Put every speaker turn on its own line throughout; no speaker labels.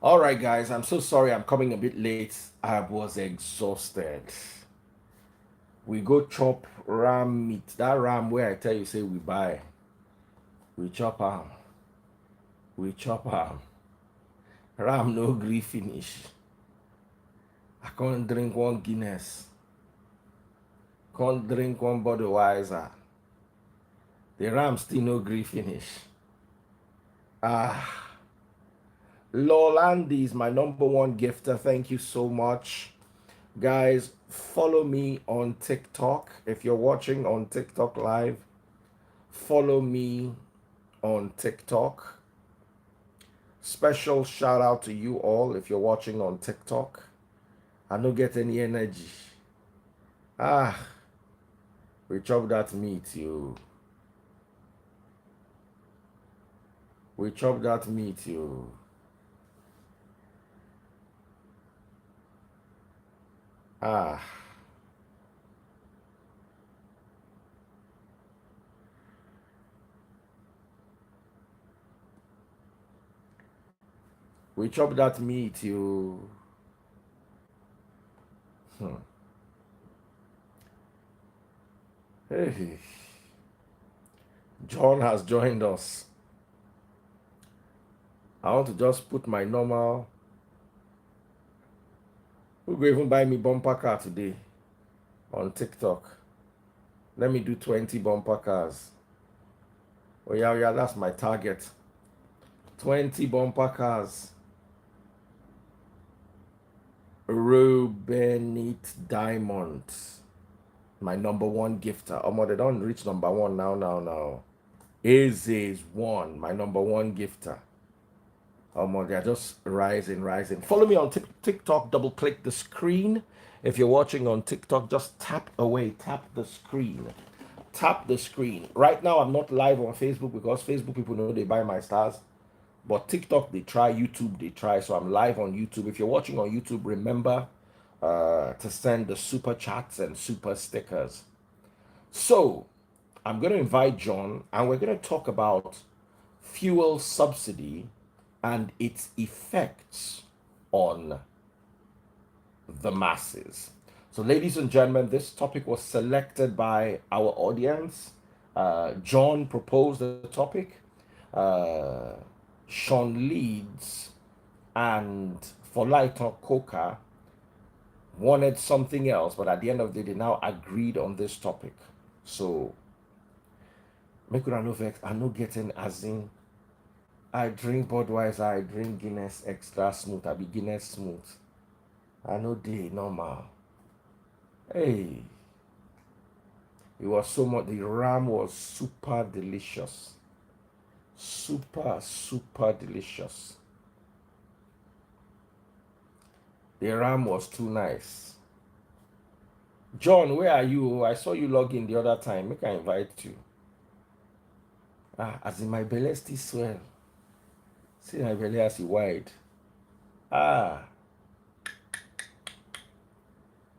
All right, guys, I'm so sorry I'm coming a bit late. I was exhausted. We go chop ram meat. That ram where I tell you, say we buy. We chop am. We chop am. Ram no gree finish. I can't drink one Guinness. Can't drink one Budweiser. The ram still no gree finish. Ah. Lolandi is my number one gifter. Thank you so much. Guys, follow me on TikTok. If you're watching on TikTok live, follow me on TikTok. Special shout out to you all if you're watching on TikTok. I don't get any energy. We chop that meat, you. We chop that meat, you. We chop that meat, you. Hey. John has joined us. I want to just put my normal. Who go even buy me bumper car today on TikTok? Let me do 20 bumper cars. Oh yeah, that's my target. 20 bumper cars. Rubenite Diamond. My number one gifter. They don't reach number one now. Eze is one, my number one gifter. They're just rising. Follow me on TikTok. Double click the screen. If you're watching on TikTok, just tap away. Tap the screen. Tap the screen. Right now, I'm not live on Facebook because Facebook people know they buy my stars. But TikTok, they try. YouTube, they try. So I'm live on YouTube. If you're watching on YouTube, remember to send the super chats and super stickers. So I'm going to invite John, and we're going to talk about fuel subsidy and its effects on the masses. So, ladies and gentlemen, this topic was selected by our audience. John proposed the topic. Sean Leeds and Folaiton Coca wanted something else, but at the end of the day, they now agreed on this topic. So, make it no vex. I no getting as in. I drink Budweiser, I drink Guinness extra smooth. I be Guinness smooth. I know they normal. Hey, it was so much. The ram was super delicious. Super delicious. The ram was too nice. John, where are you? I saw you log in the other time. Make I invite you. As in my belly still swell. See my belly as it wide. The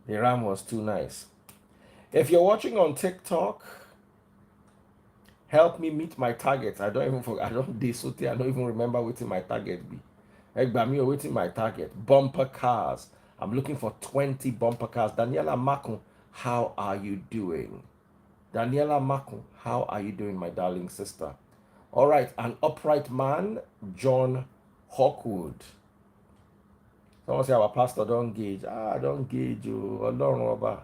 ram was too nice. If you're watching on TikTok, help me meet my target. I don't even remember what my target be. Egbami, waiting my target. Bumper cars. I'm looking for 20 bumper cars. Daniela Makun, how are you doing? Daniela Makun, how are you doing, my darling sister? All right, an upright man, John Hawkwood. Someone say our pastor don't gauge. Don't gauge you. Alone.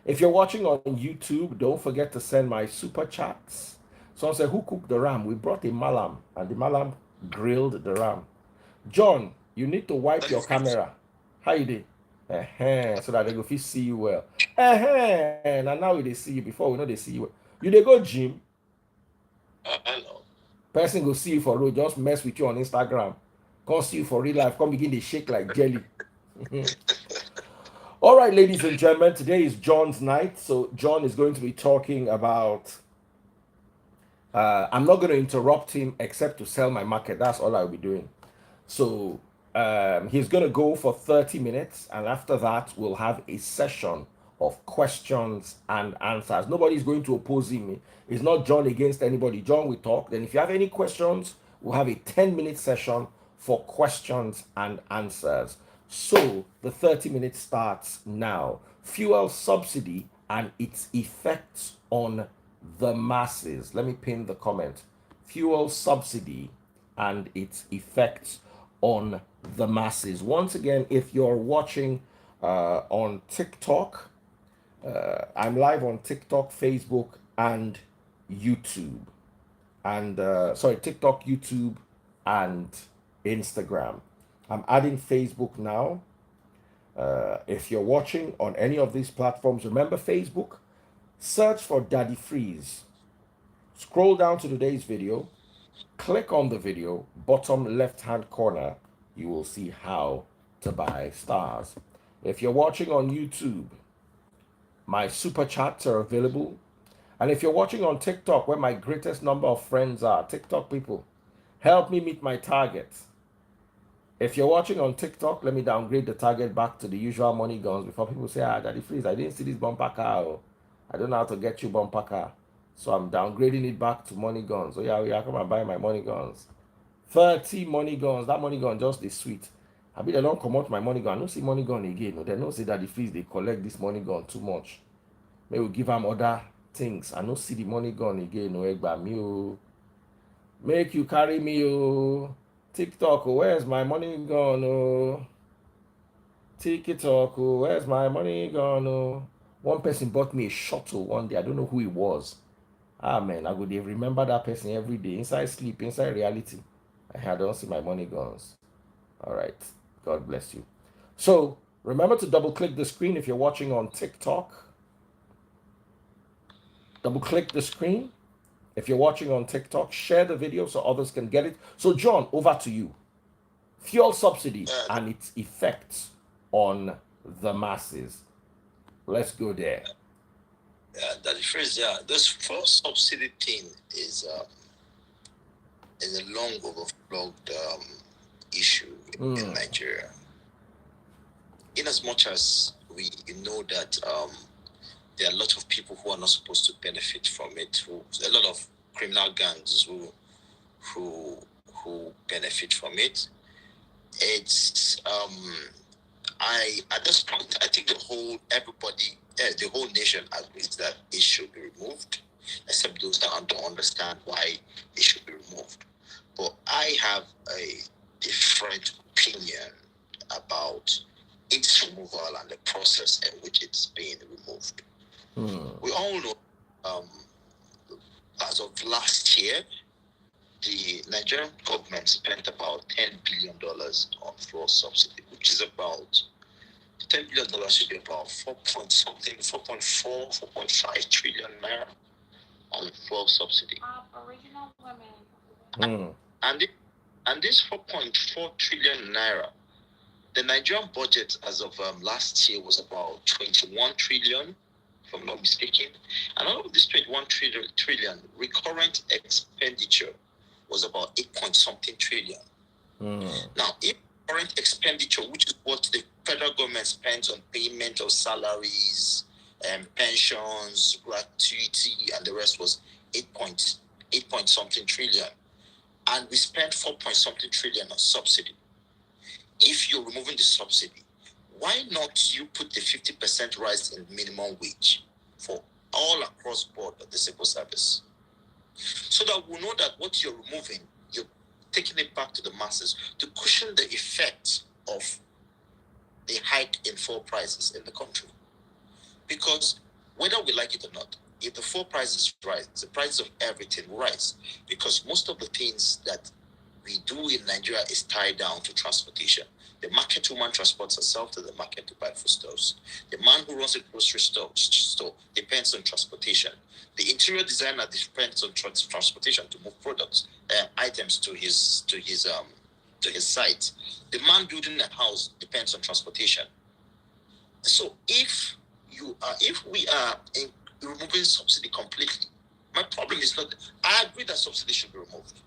If you're watching on YouTube, don't forget to send my super chats. Someone said, who cooked the ram? We brought a malam, and the malam grilled the ram. John, you need to wipe your camera. How you did? So that they go fit see you well. And now they see you before we know they see you well. You they go gym.
I know.
Person go see you for road, just mess with you on Instagram. Come see you for real life. Come begin to shake like jelly. All right, ladies and gentlemen, today is John's night. So John is going to be talking about. I'm not going to interrupt him except to sell my market. That's all I'll be doing. So he's going to go for 30 minutes, and after that, we'll have a session of questions and answers. Nobody's going to oppose him. It's not John against anybody. John will talk. Then if you have any questions, we'll have a 10-minute session for questions and answers. So the 30 minutes starts now. Fuel subsidy and its effects on the masses. Let me pin the comment. Fuel subsidy and its effects on the masses. Once again, if you're watching on TikTok, I'm live on TikTok, Facebook, and YouTube. And sorry, TikTok, YouTube, and Instagram. I'm adding Facebook now. If you're watching on any of these platforms, remember Facebook, search for Daddy Freeze. Scroll down to today's video, click on the video, bottom left hand corner, you will see how to buy stars. If you're watching on YouTube, my super chats are available. And if you're watching on TikTok, where my greatest number of friends are, TikTok people, help me meet my target. If you're watching on TikTok, let me downgrade the target back to the usual money guns before people say, Daddy Freeze, I didn't see this bumper car. Oh. I don't know how to get you bumper car. So I'm downgrading it back to money guns. Oh yeah, come and buy my money guns. 30 money guns. That money gun just is sweet. I mean, they don't come out my money gun. I don't see money gun again. No, they don't say Daddy Freeze, they collect this money gun too much. Maybe we give them other things. I don't see the money gone again. No, egba me oh. Make you carry me oh. TikTok, oh, where's my money gone oh? TikTok, oh, where's my money gone oh? One person bought me a shuttle one day. I don't know who it was. Ah man, I would remember that person every day. Inside sleep, inside reality. I don't see my money guns. All right. God bless you. So remember to double click the screen if you're watching on TikTok. Double click the screen. If you're watching on TikTok, share the video so others can get it. So, John, over to you. Fuel subsidy
Uh,
and its effects on the masses. Let's go there.
that the phrase, this first subsidy thing is a long overflowed issue in Nigeria. In as much as we know that there are a lot of people who are not supposed to benefit from it, a lot of criminal gangs who benefit from it. It's I at this point I think the whole nation agrees that it should be removed, except those that don't understand why it should be removed. But I have a different opinion about its removal and the process in which it's being removed. We all know, as of last year, the Nigerian government spent about $10 billion on fuel subsidy, which is about $10 billion should be about 4.5 trillion naira on fuel subsidy. Original women. And this 4.4 trillion naira, the Nigerian budget as of last year was about 21 trillion, if I'm not mistaken. And out of this 21 trillion, recurrent expenditure was about 8 point something trillion. Now, if current expenditure, which is what the federal government spends on payment of salaries, pensions, gratuity, and the rest was 8 point something trillion, and we spent 4 point something trillion on subsidy. If you're removing the subsidy, why not you put the 50% rise in minimum wage for all across board of the civil service, so that we know that what you're removing, you're taking it back to the masses to cushion the effect of the hike in fuel prices in the country. Because whether we like it or not, if the fuel prices rise, the price of everything will rise, because most of the things that we do in Nigeria is tied down to transportation. The market woman transports herself to the market to buy foodstuffs. The man who runs a grocery store depends on transportation. The interior designer depends on transportation to move products, items to his site. The man building a house depends on transportation. So if we are removing subsidy completely, my problem is not. I agree that subsidy should be removed,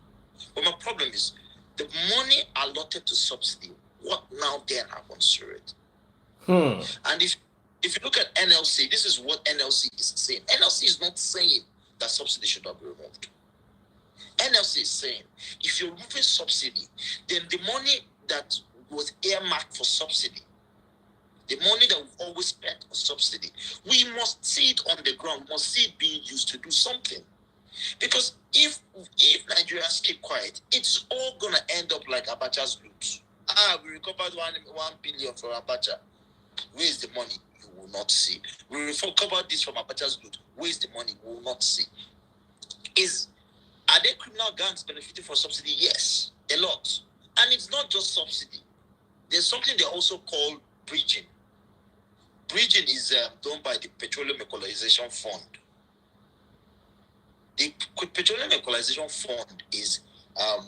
but my problem is the money allotted to subsidy. What now then happens to it? And if you look at NLC, this is what NLC is saying. NLC is not saying that subsidy should not be removed. NLC is saying, if you're removing subsidy, then the money that was earmarked for subsidy, the money that we've always spent on subsidy, we must see it on the ground, we must see it being used to do something. Because if Nigerians keep quiet, it's all gonna end up like Abacha's loot. We recovered 1 billion from Abacha. Where is the money? You will not see. We recovered this from Abacha's loot. Where is the money? You will not see. Are there criminal gangs benefiting from subsidy? Yes, a lot. And it's not just subsidy. There's something they also call bridging. Bridging is done by the Petroleum Equalization Fund. The Petroleum Equalization Fund is a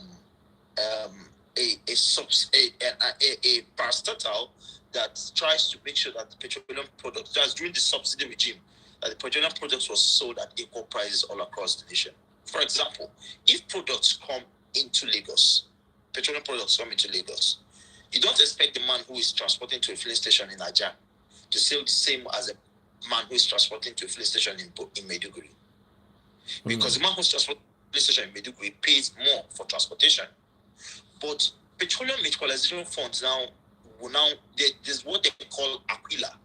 parastatal that tries to make sure that the petroleum products, that's during the subsidy regime, that the petroleum products was sold at equal prices all across the nation. For example, if products come into Lagos, petroleum products come into Lagos, you don't expect the man who is transporting to a filling station in Ajah to sell the same as a man who is transporting to a filling station in Maiduguri. Because the man who's transporting to a filling station in Maiduguri pays more for transportation. But petroleum equalization funds there's what they call Aquila.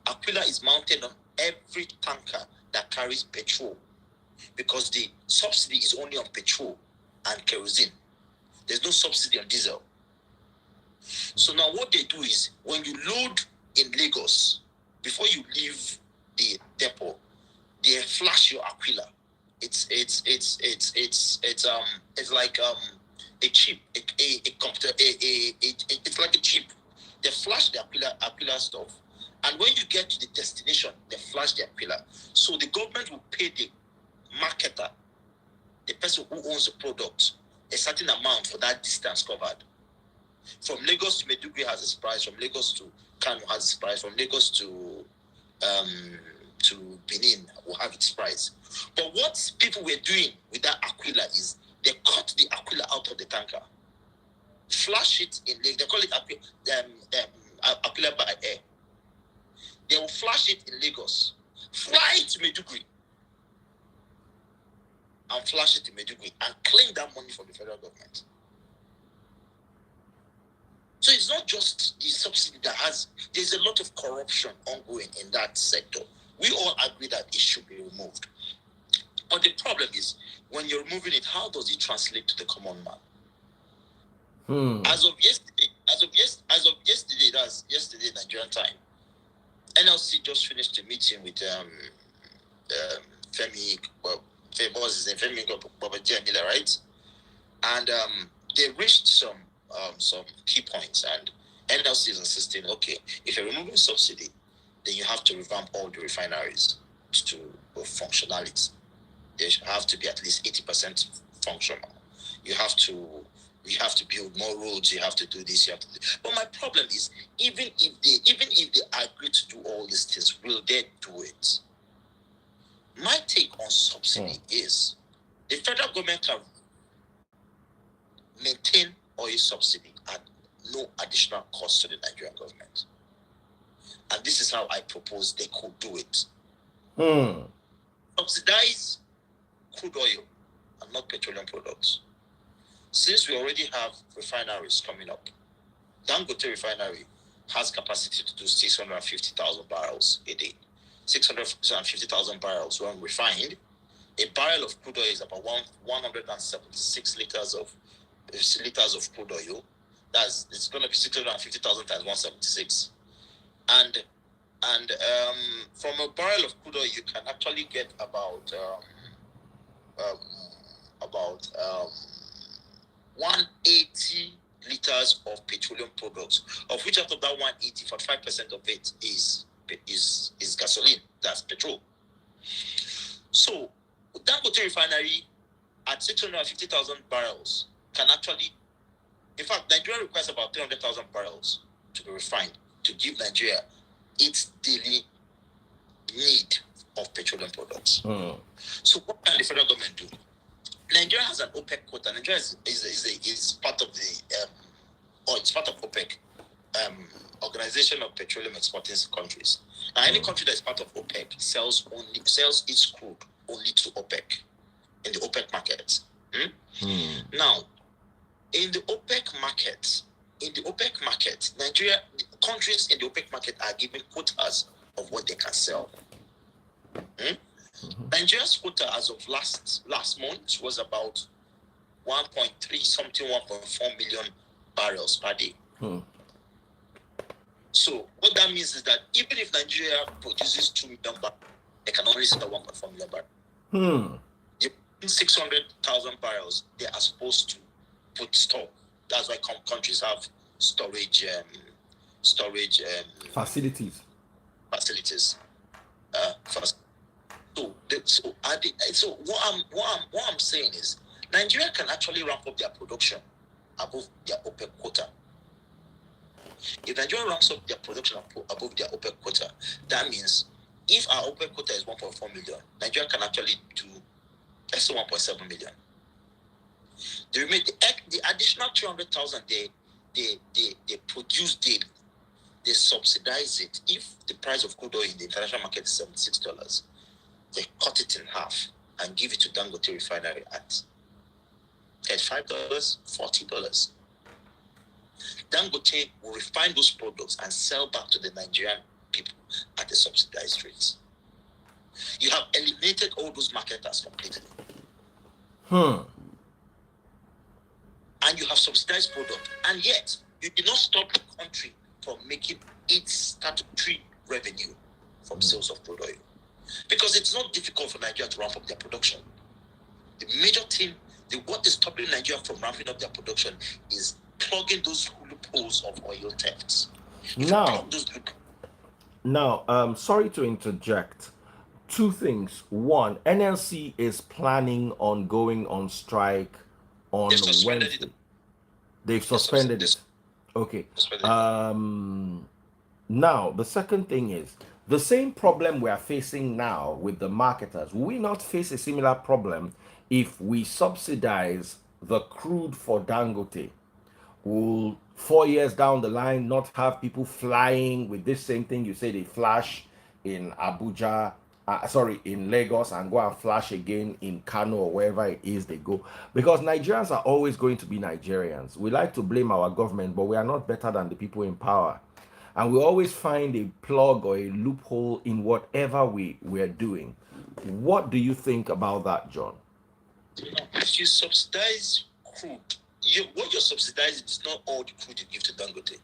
Aquila is mounted on every tanker that carries petrol, because the subsidy is only on petrol and kerosene. There's no subsidy on diesel. So now what they do is, when you load in Lagos, before you leave the depot, they flash your Aquila. It's like a chip, a computer, it's like a chip. They flash the Aquila stuff, and when you get to the destination, they flash the Aquila. So the government will pay the marketer, the person who owns the product, a certain amount for that distance covered. From Lagos to Maiduguri has its price. From Lagos to Kano has its price. From Lagos to Benin will have its price. But what people were doing with that Aquila is they cut the Aquila out of the tanker, flash it in Lagos. They call it Aquila by air. They will flash it in Lagos, fly it to Maiduguri, and flash it in Maiduguri and claim that money from the federal government. So it's not just the subsidy there's a lot of corruption ongoing in that sector. We all agree that it should be removed. But the problem is, when you're removing it, how does it translate to the common man? As of yesterday, that's yesterday Nigerian time, NLC just finished a meeting with Femi Babajamila, right? And they reached some key points, and NLC is insisting, okay, if you're removing subsidy, then you have to revamp all the refineries to functionality. They have to be at least 80% functional. You have to build more roads. You have to do this. You have to do. But my problem is, even if they agree to do all these things, will they do it? My take on subsidy is the federal government can maintain oil subsidy at no additional cost to the Nigerian government. And this is how I propose they could do it. Subsidize crude oil and not petroleum products. Since we already have refineries coming up, Dangote refinery has capacity to do 650,000 barrels a day. 650,000 barrels when refined. A barrel of crude oil is about 176 liters of crude oil. It's going to be 650,000 times 176. And from a barrel of crude oil, you can actually get about 180 liters of petroleum products, of which out of that 180, 45% of it is gasoline. That's petrol. So Dangote refinery at 650,000 barrels can actually, in fact, Nigeria requires about 300,000 barrels to be refined to give Nigeria its daily need of petroleum products. So what can the federal government do? Nigeria has an OPEC quota. Nigeria is part of the it's part of OPEC, Organization of Petroleum Exporting Countries. Now, any country that is part of OPEC sells its crude only to OPEC in the OPEC market. Now, in the OPEC market, Nigeria, countries in the OPEC market are given quotas of what they can sell. Nigeria's quota as of last month was about 1.3 something, 1.4 million barrels per day. So what that means is that even if Nigeria produces 2 million barrels, they can only sell 1.4 million barrels. 600,000 barrels they are supposed to put stock. That's why countries have storage
facilities.
So what I'm saying is Nigeria can actually ramp up their production above their OPEC quota. If Nigeria ramps up their production above their OPEC quota, that means if our OPEC quota is 1.4 million, Nigeria can actually do, let's say, 1.7 million. The additional 300,000 they produce daily, they subsidize it. If the price of crude oil in the international market is $76, they cut it in half and give it to Dangote refinery at $35, $40. Dangote will refine those products and sell back to the Nigerian people at the subsidized rates. You have eliminated all those marketers completely. And you have subsidized product, and yet you did not stop the country from making its statutory revenue from sales of crude oil. Because it's not difficult for Nigeria to ramp up their production. The major thing, what is stopping Nigeria from ramping up their production is plugging those loopholes of oil thefts.
Now, sorry to interject. Two things. One, NLC is planning on going on strike on Wednesday. They've suspended it. Okay. Now, the second thing is, the same problem we are facing now with the marketers, will we not face a similar problem if we subsidize the crude for Dangote? Will 4 years down the line not have people flying with this same thing you say they flash in Abuja, in Lagos, and go and flash again in Kano or wherever it is they go? Because Nigerians are always going to be Nigerians. We like to blame our government, but we are not better than the people in power. And we always find a plug or a loophole in whatever we're doing. What do you think about that, John?
If you subsidize crude, what you're subsidizing is not all the crude you give to Dangote.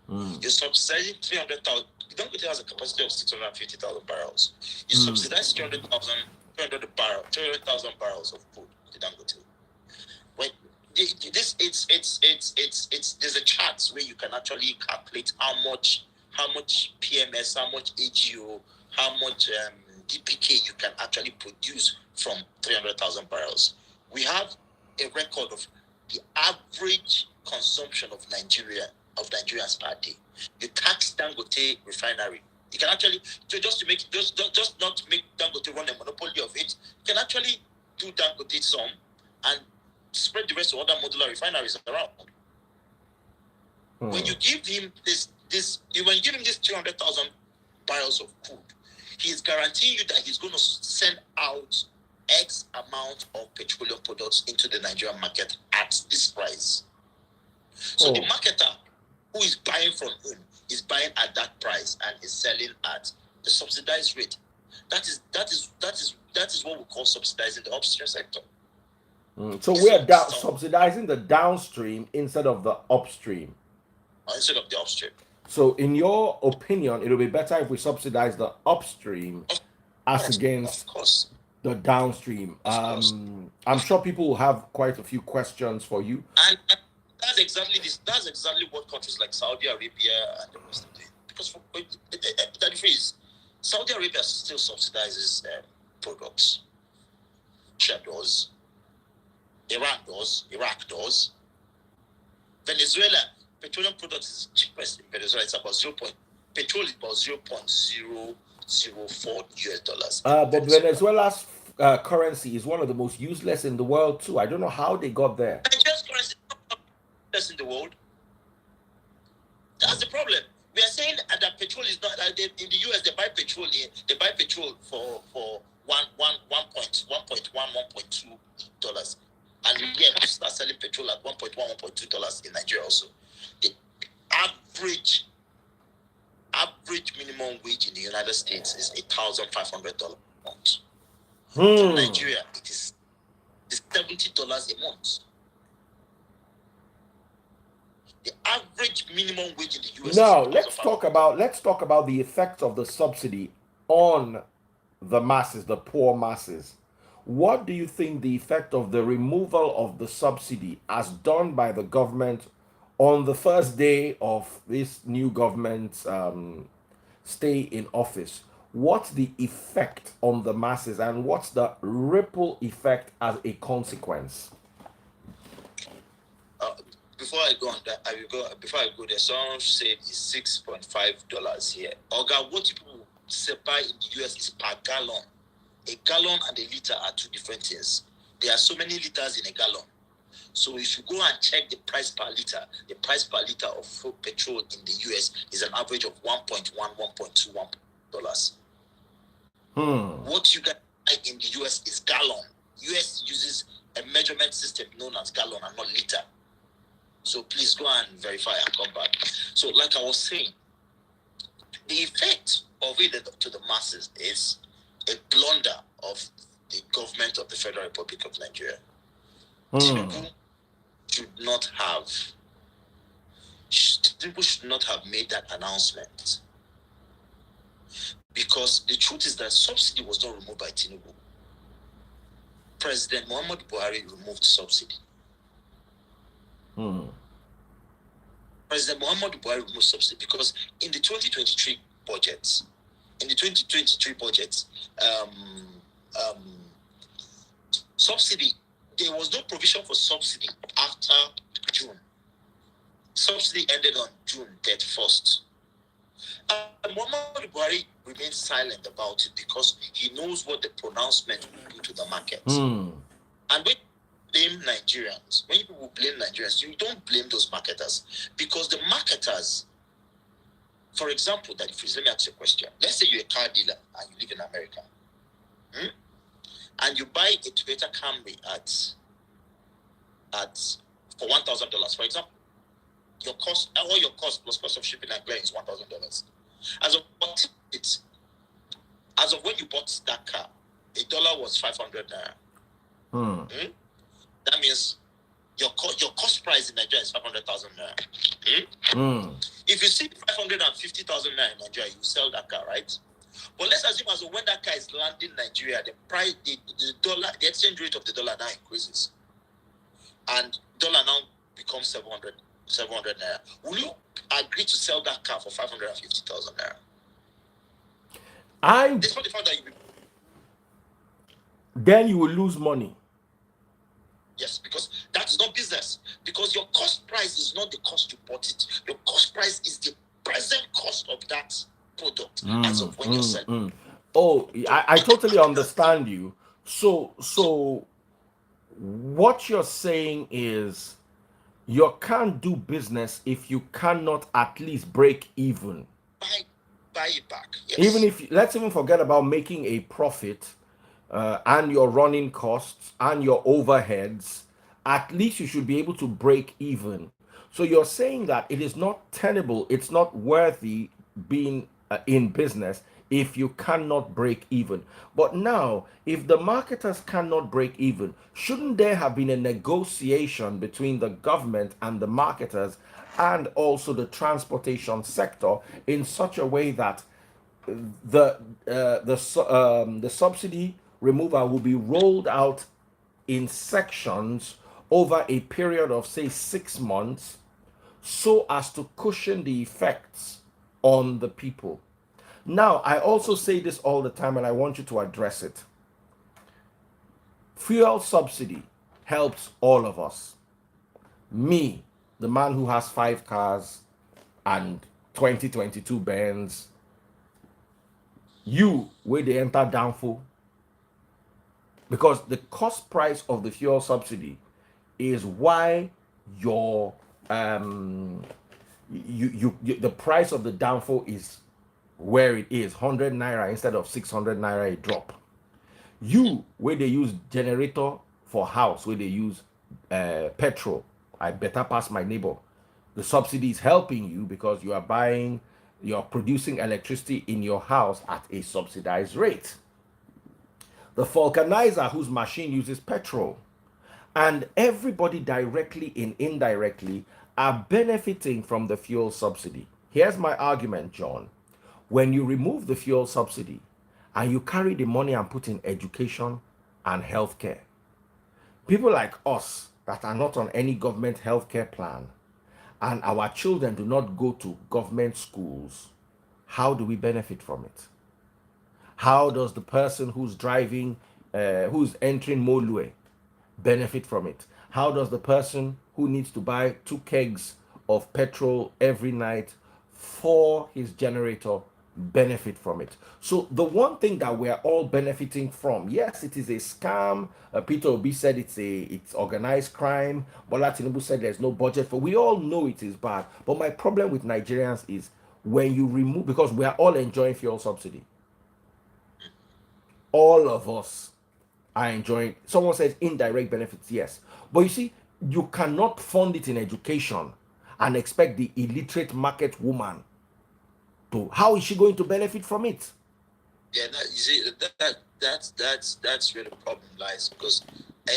You're subsidizing 300,000. Dangote has a capacity of 650,000 barrels. You subsidize 300,000 barrels of crude to Dangote. When there's a chart where you can actually calculate how much PMS, how much AGO, how much DPK you can actually produce from 300,000 barrels. We have a record of the average consumption of Nigerians per day. You tax Dangote refinery. You can actually, just not to make Dangote run a monopoly of it, you can actually do Dangote some and spread the rest of other modular refineries around. When you give him this 300,000 barrels of crude, he is guaranteeing you that he's going to send out X amount of petroleum products into the Nigerian market at this price. So the marketer who is buying from him is buying at that price and is selling at the subsidized rate. That is what we call subsidizing the upstream sector.
So we are subsidizing the downstream instead of the upstream.
Instead of the upstream.
So in your opinion, it will be better if we subsidize the upstream against the downstream. I'm sure people will have quite a few questions for you.
And that's exactly what countries like Saudi Arabia and the rest are doing. Because the phrase, Saudi Arabia still subsidizes products. Russia does. Iran does. Iraq does. Venezuela, petroleum products is cheapest in Venezuela. It's about petrol is about $0.004 US.
But Venezuela's currency is one of the most useless in the world too. I don't know how they got there.
Nigeria's currency is not the best in the world. That's the problem. We are saying that petrol is not. In the US, they buy petrol. They buy petrol for $1.2. And yet, you start selling petrol at $1.1, $1.2 in Nigeria also. The average minimum wage in the United States is $1,500 a month. In Nigeria, it is $70 a month. The average minimum wage in the US.
Now let's talk about the effects of the subsidy on the masses, the poor masses. What do you think the effect of the removal of the subsidy as done by the government on the first day of this new government's stay in office? What's the effect on the masses and what's the ripple effect as a consequence?
Before I go on that, before I go there, someone said it's $6.5 here. Oga, what people say buy in the US is per gallon. A gallon and a liter are two different things. There are so many liters in a gallon. So if you go and check the price per liter, the price per liter of petrol in the US is an average of $1.1, $1.21. What you get in the US is gallon. US uses a measurement system known as gallon and not liter. So please go and verify and come back. So like I was saying, the effect of it to the masses is a blunder of the government of the Federal Republic of Nigeria. People should not have made that announcement. Because the truth is that subsidy was not removed by Tinubu. President Muhammadu Buhari removed subsidy. President Muhammadu Buhari removed subsidy because in the 2023 budget, subsidy, there was no provision for subsidy after June. Subsidy ended on June 31st. And Muhammadu Buhari remained silent about it because he knows what the pronouncement will do to the market. And when you blame Nigerians, when people blame Nigerians, you don't blame those marketers because the marketers, for example, let me ask you a question. Let's say you're a car dealer and you live in America. And you buy a Toyota Camry for $1,000, for example. All your cost plus cost of shipping and clearing is $1,000. As of when you bought that car, $1 was 500 naira. That means your cost price in Nigeria is 500,000 naira. If you see 550,000 naira in Nigeria, you sell that car, right? But let's assume as of when that car is landing in Nigeria, the price, the exchange rate of the dollar now increases, and dollar now becomes 700 naira. Will you agree to sell that car for 550,000 naira? Despite the fact that
then you will lose money.
Yes, because that's not business. Because your cost price is not the cost you bought it. Your cost price is the present cost of that product as of when you're selling.
Oh, I totally understand you. So what you're saying is you can't do business if you cannot at least break even.
Buy it back. Yes.
Even if, let's even forget about making a profit and your running costs and your overheads, at least you should be able to break even. So you're saying that it is not tenable, it's not worthy being in business if you cannot break even. But now, if the marketers cannot break even, shouldn't there have been a negotiation between the government and the marketers and also the transportation sector in such a way that the subsidy removal will be rolled out in sections over a period of say 6 months so as to cushion the effects on the people? Now, I also say this all the time and I want you to address it. Fuel subsidy helps all of us. Me, the man who has 5 cars and 2022 Benz. You, where they enter downfall. Because the cost price of the fuel subsidy is why your the price of the downfall is where it is, 100 naira instead of 600 naira a drop. You, where they use generator for house, where they use petrol. I better pass my neighbor. The subsidy is helping you because you're producing electricity in your house at a subsidized rate. The vulcanizer whose machine uses petrol. And everybody directly and indirectly are benefiting from the fuel subsidy. Here's my argument, John. When you remove the fuel subsidy and you carry the money and put in education and healthcare, people like us that are not on any government healthcare plan and our children do not go to government schools, how do we benefit from it? How does the person who's entering Molue benefit from it? How does the person who needs to buy 2 kegs of petrol every night for his generator benefit from it? So the one thing that we're all benefiting from, yes, it is a scam. Peter Obi said it's organized crime. Bola Tinubu said there's no budget for. We all know it is bad. But my problem with Nigerians is when you remove, because we are all enjoying fuel subsidy. All of us are enjoying. Someone says indirect benefits, yes. But you see, you cannot fund it in education and expect the illiterate market woman to. How is she going to benefit from it?
Yeah, you see, that's where the problem lies, because the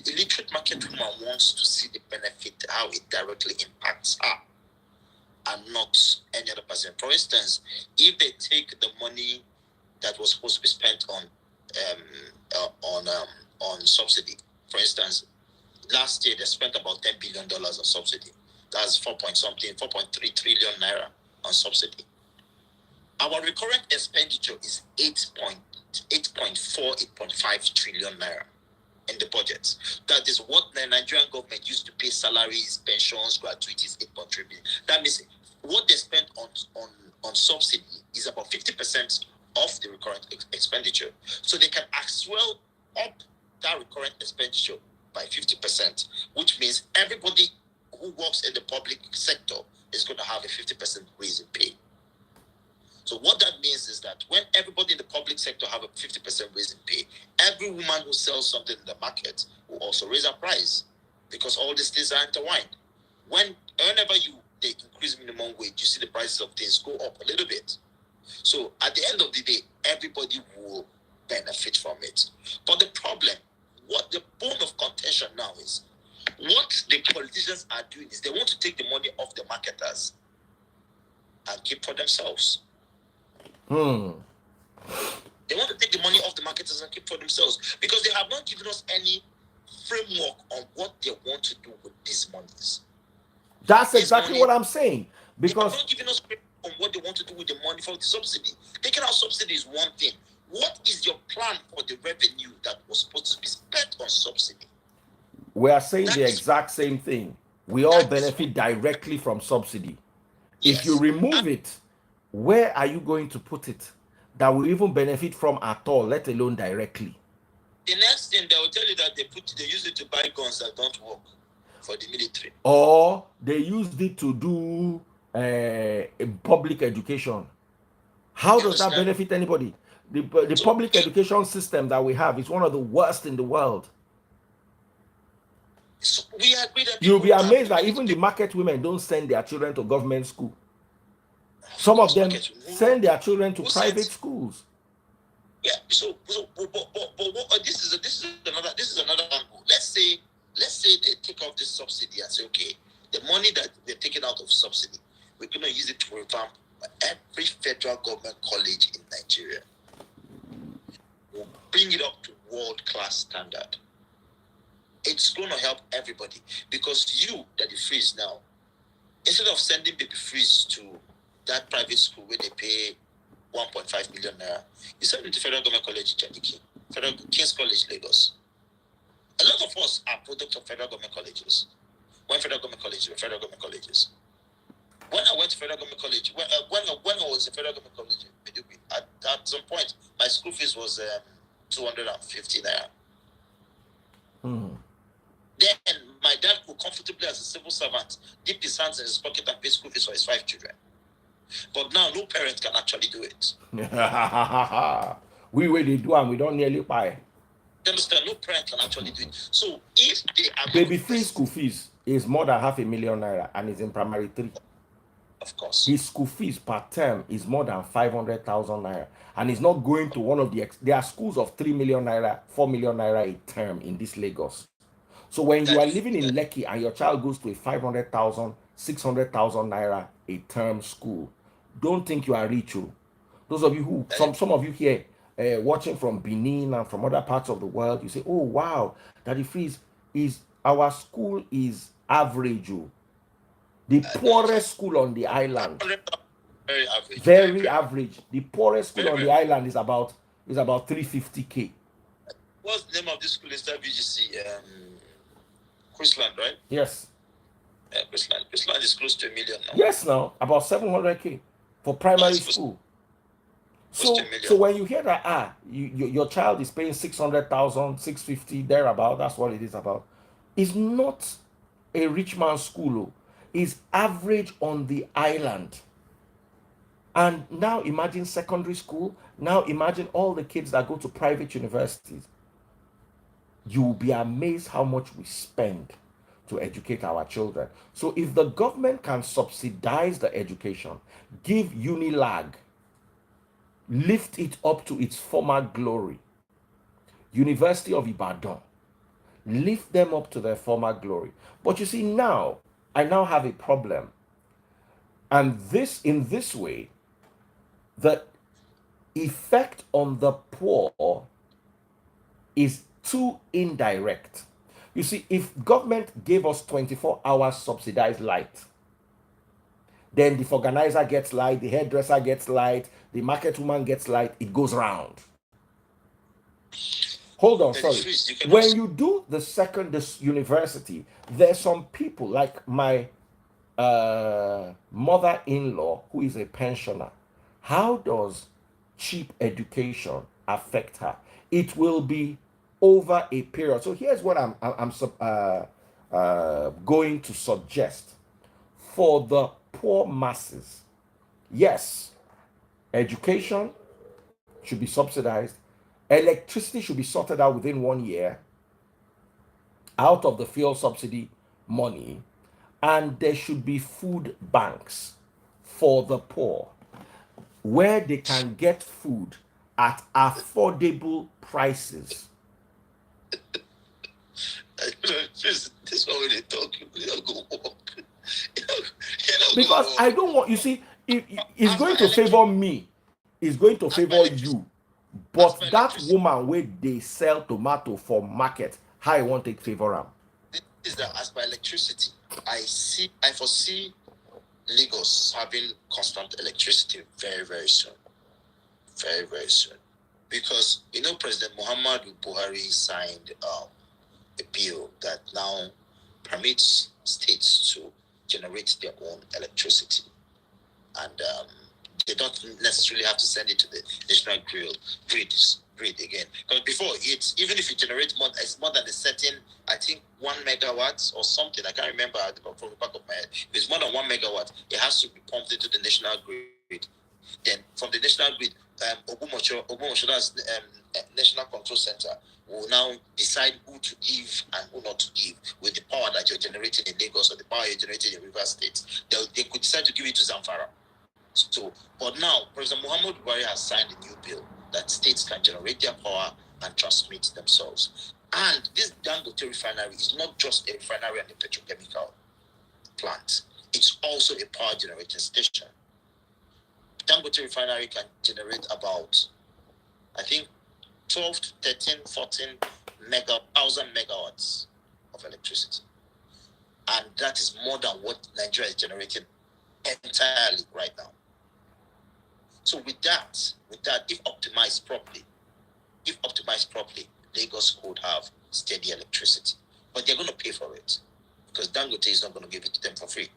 illiterate market woman wants to see the benefit, how it directly impacts her, and not any other person. For instance, if they take the money that was supposed to be spent on subsidy, for instance, last year they spent about $10 billion on subsidy. That's 4.3 trillion naira on subsidy. Our recurrent expenditure is 8.5 trillion naira in the budget. That is what the Nigerian government used to pay salaries, pensions, gratuities, 8.3 billion. That means what they spent on subsidy is about 50% of the recurrent expenditure. So they can as well up that recurrent expenditure by 50%, which means everybody who works in the public sector is going to have a 50% raise in pay. So what that means is that when everybody in the public sector have a 50% raise in pay, every woman who sells something in the market will also raise her price, because all these things are intertwined. Whenever they increase minimum wage, you see the prices of things go up a little bit. So at the end of the day, everybody will benefit from it. But the problem, what the bone of contention now is, what the politicians are doing is they want to take the money off the marketers and keep for themselves. They want to take the money off the marketers and keep for themselves, because they have not given us any framework on what they want to do with these monies.
That's exactly what I'm saying. Because
they have not given us framework on what they want to do with the money for the subsidy. Taking out subsidy is one thing. What is your plan for the revenue that was supposed to be spent on subsidy?
We are saying the exact same thing. We all benefit directly from subsidy. Yes. If you remove it, where are you going to put it that will even benefit from at all, let alone directly?
The next thing, they will tell you that they use it to buy guns that don't work for the military.
Or they used it to do public education. How does that benefit anybody? The public education system that we have is one of the worst in the world.
So we agree that
you'll be amazed that even the market women don't send their children to government school. Some of them send their children to private schools.
Yeah. But this is another angle. Let's say they take off this subsidy and say, okay, the money that they're taking out of subsidy, we're going to use it to revamp every federal government college in Nigeria. We'll bring it up to world-class standard. It's going to help everybody, because you that you freeze now, instead of sending baby freeze to that private school where they pay 1.5 million naira, you send them to Federal Government College in Chadiki, King's College, Lagos. A lot of us are products of federal government colleges. When federal government colleges. When I went to federal government college, when I was in federal government college, at some point, my school fees was 250 naira. Then my dad could comfortably, as a civil servant, dip his hands in his pocket and pay school fees for his 5 children. But now, no parent can actually do it.
We really do, and we don't nearly buy.
understand? No parent can actually do it. So if they are
baby free school fees is more than 500,000 naira and is in primary 3.
Of course.
His school fees per term is more than 500,000 naira, and he's not going to one of there are schools of 3 million naira, 4 million naira a term in this Lagos. So when you are living in Lekki and your child goes to a 500,000, 600,000 naira a term school, don't think you are rich. Those of you who, some of you here watching from Benin and from other parts of the world, you say, oh wow, Daddy Freeze, is our school is average. The poorest school on the island,
very average.
Very average. The poorest school on the island is about 350K.
What's the name of this school instead of VGC? Chrisland, right?
Yes.
Chrisland is close to 1 million now.
Yes, now about 700K for primary school. So when you hear that, your child is paying 600,000, 650 thereabout, that's what it is about. It's not a rich man's school. It's average on the island. And now imagine secondary school. Now imagine all the kids that go to private universities. You will be amazed how much we spend to educate our children. So if the government can subsidize the education, give Unilag, lift it up to its former glory, University of Ibadan, lift them up to their former glory. But you see, now I now have a problem. And in this way, the effect on the poor is too indirect. You see, if government gave us 24 hours subsidized light, then the organizer gets light, the hairdresser gets light, the market woman gets light, it goes round. Hold on, sorry. When you do this university, there's some people like my mother-in-law who is a pensioner. How does cheap education affect her? It will be over a period. So here's what I'm going to suggest for the poor masses. Yes, education should be subsidized. Electricity should be sorted out within 1 year out of the fuel subsidy money, and there should be food banks for the poor where they can get food at affordable prices.
This one when they talk, you don't go walk.
Because I don't want, you see, it's going to favor me, it's going to favor you. But that woman where they sell tomato for market, how I want to take favor am.
Is that as by electricity, I foresee Lagos having constant electricity very, very soon. Very, very soon. Because President Muhammadu Buhari signed a bill that now permits states to generate their own electricity. And they don't necessarily have to send it to the national grid again. Because before, even if you generate it's more than a certain, I think 1 megawatt or something, I can't remember from the back of my head. If it's more than 1 megawatt, it has to be pumped into the national grid. Then from the national grid, Ogumosho, that's National Control Center, will now decide who to give and who not to give with the power that you're generating in Lagos or the power you're generating in River State. They could decide to give it to Zamfara. So, but now, President Muhammad Buhari has signed a new bill that states can generate their power and transmit themselves. And this Dangote refinery is not just a refinery and a petrochemical plant. It's also a power generating station. Dangote refinery can generate about, I think, 12 to 13, 14,000 megawatts of electricity. And that is more than what Nigeria is generating entirely right now. So with that, if optimized properly, Lagos could have steady electricity. But they're going to pay for it because Dangote is not going to give it to them for free.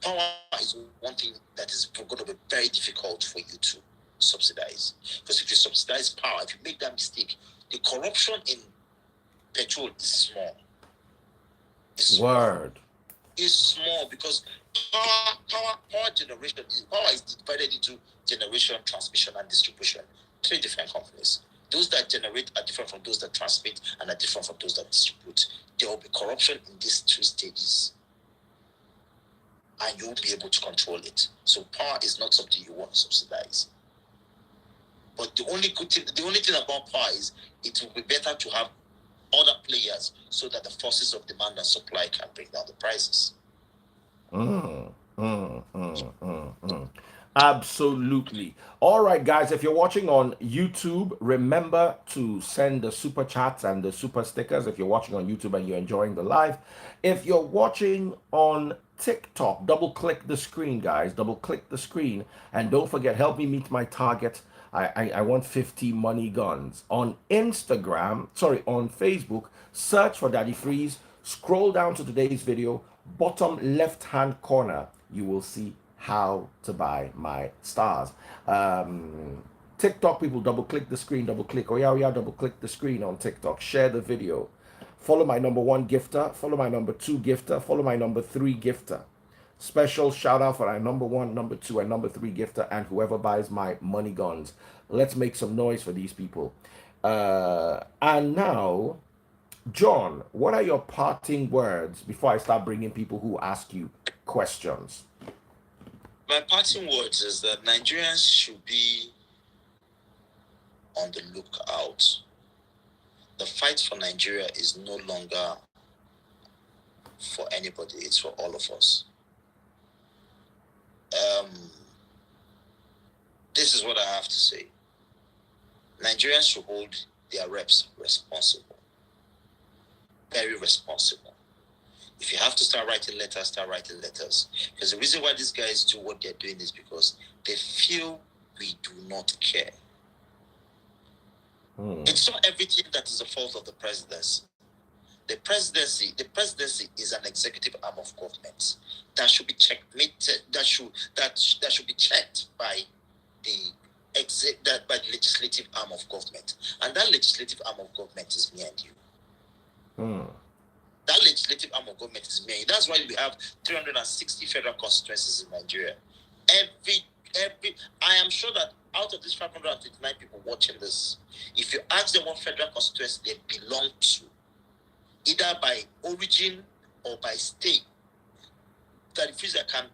Power is one thing that is going to be very difficult for you to subsidize. Because if you subsidize power, if you make that mistake, the corruption in petrol is small. Is small because power generation power is divided into generation, transmission, and distribution. 3 different companies. Those that generate are different from those that transmit and are different from those that distribute. There will be corruption in these 3 stages. And you won't be able to control it. So power is not something you want to subsidize. But the only thing about power is it will be better to have other players so that the forces of demand and supply can bring down the prices.
Absolutely. All right, guys, if you're watching on YouTube, remember to send the super chats and the super stickers if you're watching on YouTube and you're enjoying the live. If you're watching on TikTok, double click the screen, guys. Double click the screen. And don't forget, help me meet my target. I want 50 money guns. On on Facebook, search for Daddy Freeze. Scroll down to today's video. Bottom left hand corner, you will see how to buy my stars. TikTok people, double click the screen, double click. Oh yeah, double click the screen on TikTok. Share the video. Follow my number 1 gifter. Follow my number 2 gifter. Follow my number 3 gifter. Special shout out for our number 1, number 2, and number 3 gifter, and whoever buys my money guns. Let's make some noise for these people. And now, John, what are your parting words before I start bringing people who ask you questions?
My parting words is that Nigerians should be on the lookout. The fight for Nigeria is no longer for anybody, it's for all of us. This is what I have to say. Nigerians should hold their reps responsible. Very responsible. If you have to start writing letters, start writing letters. Because the reason why these guys do what they're doing is because they feel we do not care. It's not everything that is the fault of the presidency. The presidency is an executive arm of government that should be checkmated. That should be checked by the legislative arm of government, and that legislative arm of government is me and you. That legislative arm of government is me. That's why we have 360 federal constituencies in Nigeria. I am sure that out of these 529 people watching this, if you ask them what federal constituency they belong to, either by origin or by state, that if I can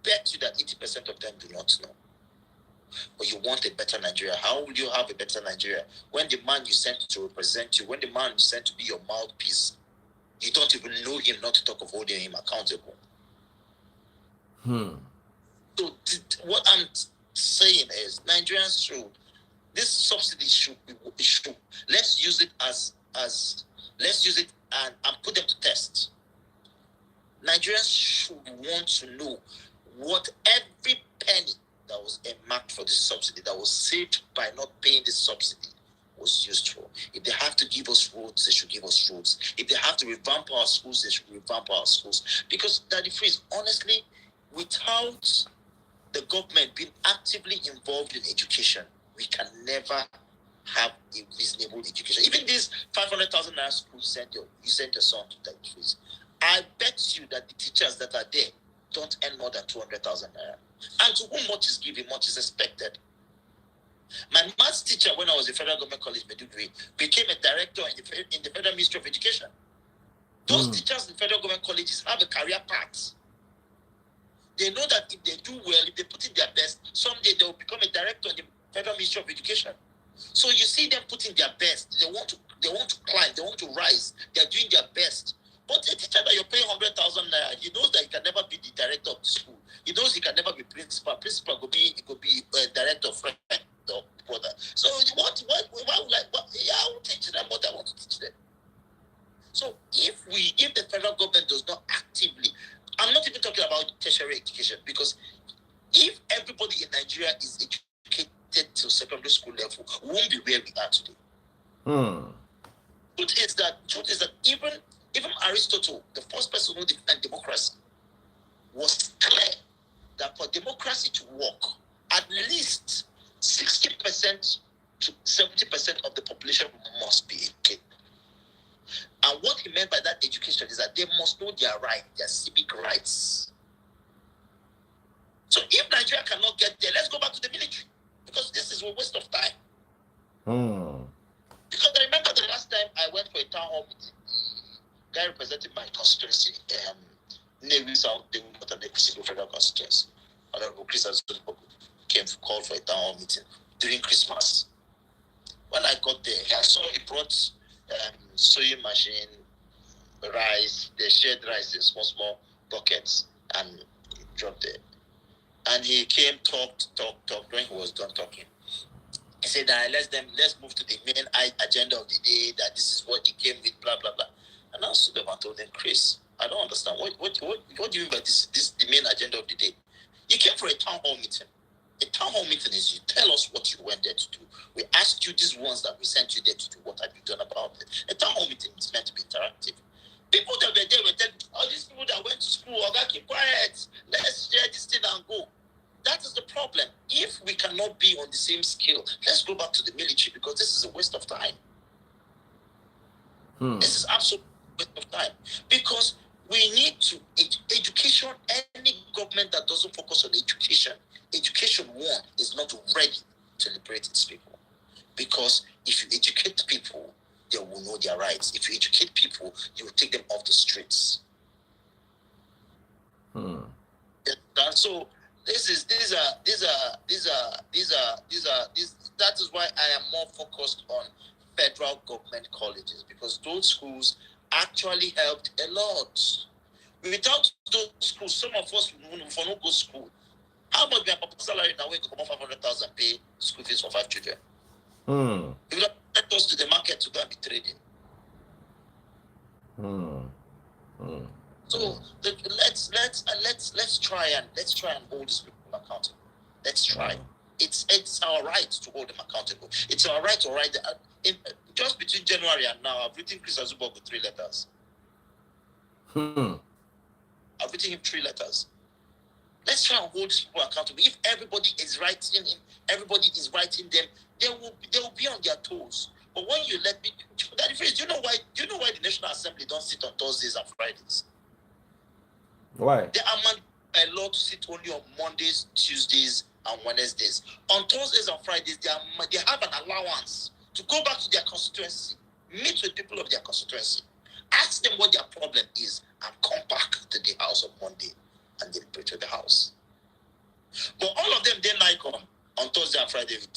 bet you that 80% of them do not know. But you want a better Nigeria. How will you have a better Nigeria when the man you sent to represent you, when the man you sent to be your mouthpiece, you don't even know him, not to talk of holding him accountable? So what I'm saying is, Nigerians this subsidy should let's use it let's use it and put them to test. Nigerians should want to know what every penny that was earmarked for this subsidy, that was saved by not paying this subsidy, was used for. If they have to give us roads, they should give us roads. If they have to revamp our schools, they should revamp our schools. Because, Daddy Freeze, honestly, without the government being actively involved in education, we can never have a reasonable education. Even this 500,000 naira school you sent your son to, Daddy Freeze, I bet you that the teachers that are there don't earn more than 200,000 naira. And to whom much is given, much is expected. My maths teacher, when I was in Federal Government College, Maiduguri, became a director in the Federal Ministry of Education. Those teachers in Federal Government Colleges have a career path. They know that if they do well, if they put in their best, someday they will become a director in the Federal Ministry of Education. So you see them putting their best. They want to climb. They want to rise. They are doing their best. But a teacher that you're paying 100,000 naira, he knows that he can never be the director of the school. He knows he can never be principal. Principal could be director, friend, or brother. So why would I will teach them what I want to teach them. So if the federal government does not actively, I'm not even talking about tertiary education, because if everybody in Nigeria is educated to secondary school level, we won't be where we are today. Truth is that even Aristotle, the first person who defined democracy, was clear that for democracy to work, at least 60% to 70% of the population must be educated. And what he meant by that education is that they must know their right, their civic rights. So if Nigeria cannot get there, let's go back to the military, because this is a waste of time. for a town hall meeting. The guy representing my constituency, Navy South, the federal constituency, Honorable Chris Azulbogu, called for a town hall meeting during Christmas. When I got there, I saw he brought sewing machine, rice, they shared rice in small buckets, and he dropped it. And he came, talked. When he was done talking, he said that let's move to the main agenda of the day, that this is what he came with, blah blah blah. And I stood up and told them, Chris, I don't understand. What do you mean by this the main agenda of the day? You came for a town hall meeting. A town hall meeting is you tell us what you went there to do. We asked you these ones that we sent you there to do. What have you done about it? A town hall meeting is meant to be interactive. People that were there were telling, these people that went to school, keep quiet. Let's share this thing and go. That is the problem. If we cannot be on the same scale, let's go back to the military, because this is a waste of time. This is absolute waste of time, because we need to education. Any government that doesn't focus on education one is not ready to liberate its people. Because if you educate people, they will know their rights. If you educate people, you will take them off the streets. And so that is why I am more focused on federal government colleges, because those schools actually helped a lot. Without those schools, some of us will not go to school. How much my papa's salary now? We go 500,000 pay school fees for 5 children. If you don't let us to the market to go and be trading. So let's try and hold these people accountable. Let's try. It's our right to hold them accountable. It's our right to write just between January and now. I've written Chris Azulbogu with 3 letters. I've written him 3 letters. Let's try and hold these people accountable. If everybody is writing them, they will be on their toes. But when you let me, that is, do you know why the National Assembly don't sit on Thursdays and Fridays?
Why?
They are mandated by law to sit only on Mondays, Tuesdays, and Wednesdays. On Thursdays and Fridays, they have an allowance to go back to their constituency, meet with people of their constituency, ask them what their problem is, and come back to the house on Monday and deliberate to the house. But all of them, they like on Thursday and Friday with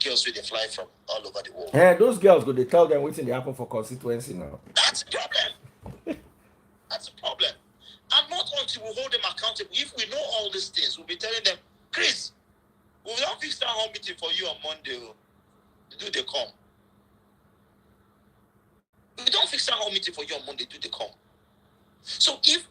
girls with they fly from all over the world.
Yeah, those girls go, they tell them what's in the happen for constituency now.
That's the problem. That's the problem. And not until we hold them accountable. If we know all these things, we'll be telling them, Chris, we will not fix that home meeting for you on Monday. Do they come? We don't fix that home meeting for you on Monday. Do they come? So if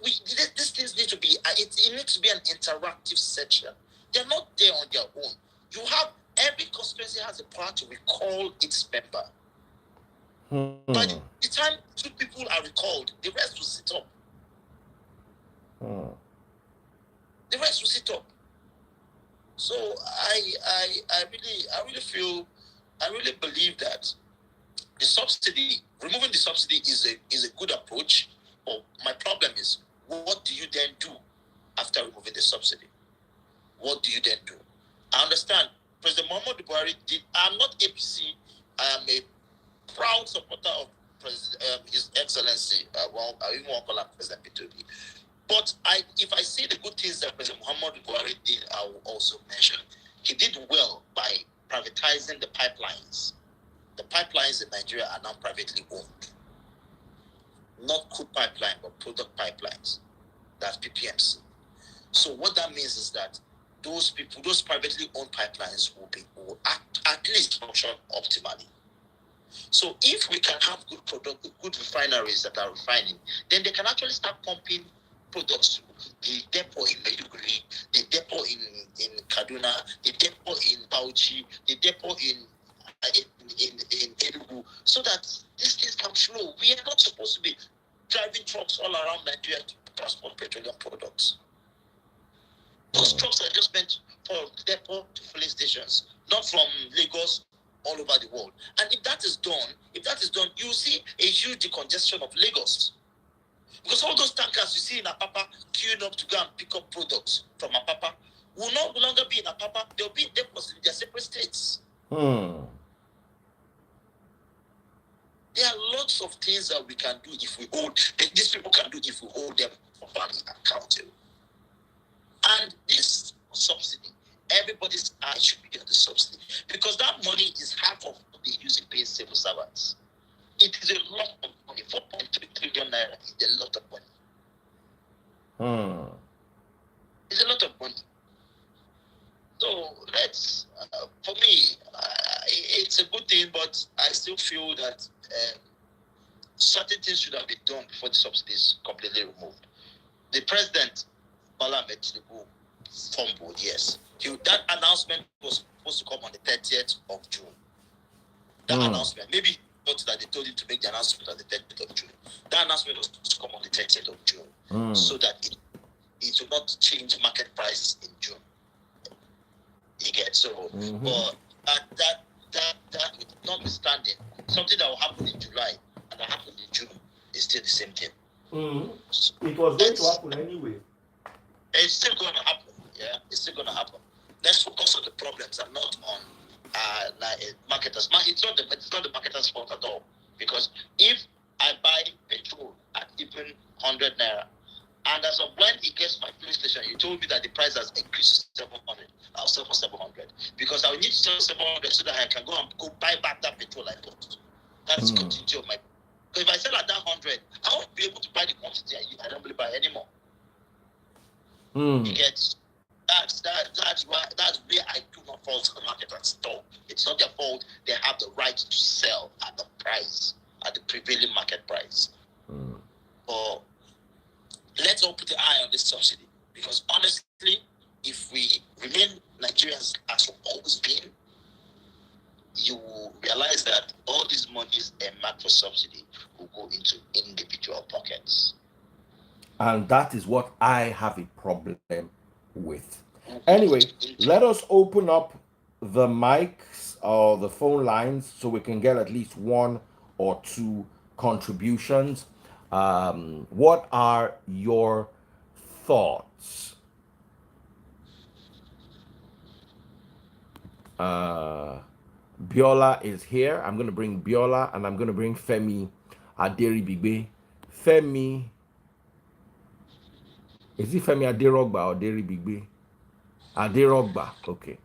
these things need to be, it needs to be an interactive section. They're not there on their own. You have, every constituency has the power to recall its member. By the time 2 people are recalled, the rest will sit up. The rest will sit up. So I really believe that removing the subsidy is a good approach. But my problem is, what do you then do after removing the subsidy? What do you then do? I understand President Muhammadu Buhari did. I'm not APC. I am a proud supporter of His Excellency. I even want to call him President P2B. But if I see the good things that President Muhammadu Buhari did, I will also mention he did well by privatizing the pipelines. The pipelines in Nigeria are now privately owned. Not crude pipeline, but product pipelines. That's PPMC. So what that means is that those privately owned pipelines will at least function optimally. So if we can have good refineries that are refining, then they can actually start pumping products to the depot in Maiduguri, the depot in Kaduna, the depot in Bauchi, the depot in Enugu, so that these things can flow. We are not supposed to be driving trucks all around Nigeria to transport petroleum products. Those trucks are just meant for depot to filling stations, not from Lagos all over the world. And if that is done, you see a huge decongestion of Lagos. Because all those tankers you see in Apapa queuing up to go and pick up products from Apapa will no longer be in Apapa. They'll be in depots in their separate states. things that we can do if we hold, these people can do if we hold them properly accountable. And this subsidy, everybody's eye should be on the subsidy, because that money is half of what they use in paying civil servants. It is a lot of money. 4.3 trillion naira is a lot of money. It's a lot of money. So let's, for me, it's a good thing, but I still feel that certain things should have been done before the subsidy is completely removed. The president, Bola Ahmed Tinubu, fumbled, yes. That announcement was supposed to come on the 30th of June. That announcement, maybe not that they told him to make the announcement on the 30th of June. That announcement was supposed to come on the 30th of June, so that it will not change market prices in June. You get so, but that notwithstanding, something that will happen in July and that happened in June is still the same thing.
So it was going to happen anyway.
It's still going to happen. Yeah, it's still going to happen. Let's focus on the problems and not on marketers. It's not the marketers' fault at all, because if I buy petrol at even 100 naira, and as of when it gets my filling station, you told me that the price has increased to 700. I'll sell for 700 because I will need to sell 700 so that I can go buy back that petrol I bought. That's the continuity of my. Because if I sell at that 100, I won't be able to buy the quantity I don't really buy anymore. You get that's where I do not fault the market at all. It's not their fault. They have the right to sell at the price, at the prevailing market price. But let's all put the eye on this subsidy, because honestly, if we remain Nigerians as we've always been, you will realize that all these monies earmarked for subsidy will go into individual pockets.
And that is what I have a problem with. Anyway, let us open up the mics or the phone lines so we can get at least one or two contributions. What are your thoughts? Biola is here. I'm going to bring Biola, and I'm going to bring Femi Aderibigbe. Femi, is it Femi Aderogba or Aderibigbe? Aderogba, okay.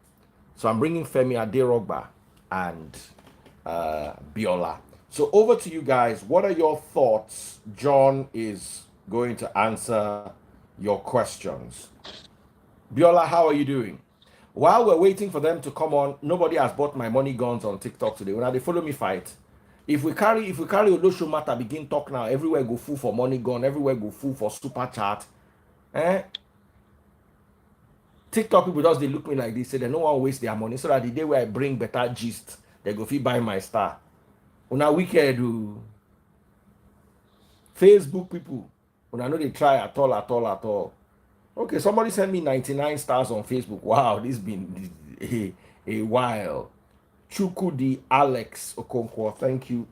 So I'm bringing Femi Aderogba and Biola. So over to you guys. What are your thoughts? John is going to answer your questions. Biola, how are you doing? While we're waiting for them to come on, nobody has bought my money guns on TikTok today. When they follow me fight, if we carry Olosho matter begin talk now, everywhere go full for money gun, everywhere go full for super chat. TikTok people just they look me like this, say they no one waste their money, so that the day where I bring better gist, they go fit buy my star. Una wicked do. Facebook people, una know they try at all. Okay, somebody sent me 99 stars on Facebook. Wow, this been a while. Chukudi Alex Okonkwo, thank you.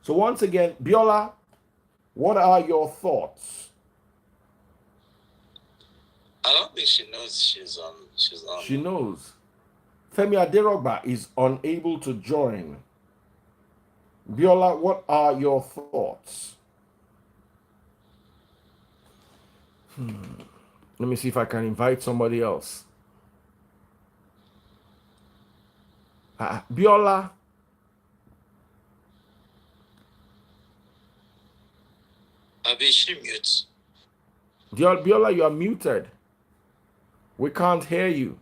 So once again, Biola, what are your thoughts?
I don't think she knows she's on.
She knows. Femi Aderogba is unable to join. Biola, what are your thoughts? Let me see if I can invite somebody else. Biola.
She mute.
Biola, you are muted. We can't hear you.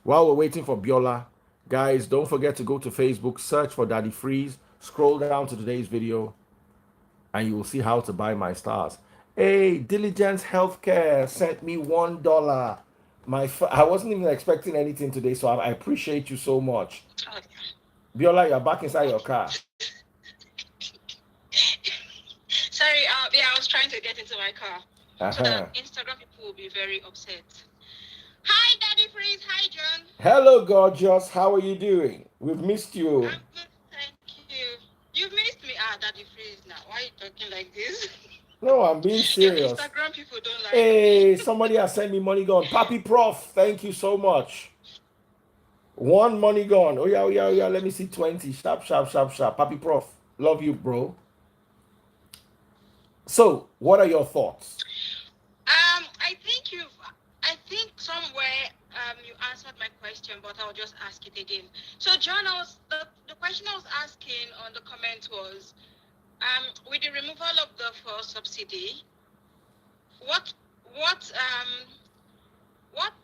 While we're waiting for Biola, guys, don't forget to go to Facebook, search for Daddy Freeze, scroll down to today's video, and you will see how to buy my stars. Hey, Diligence Healthcare sent me $1. I wasn't even expecting anything today, so I appreciate you so much. Biola, you're back inside your car.
Sorry, I was trying to get into my car. So that Instagram people will be very upset. Hi, Daddy Freeze. Hi, John.
Hello, gorgeous. How are you doing? We've missed you.
I'm good, thank you. You've missed me. Daddy Freeze now. Why are you talking like this?
No, I'm being serious.
Your Instagram people don't like
me.
me.
Somebody has sent me money gun. Papi Prof, thank you so much. One money gun. Oh yeah. Let me see 20. Sharp. Papi Prof. Love you, bro. So, what are your thoughts?
I think somewhere you answered my question, but I'll just ask it again. So, John, the question I was asking on the comment was, with the removal of the fuel subsidy, what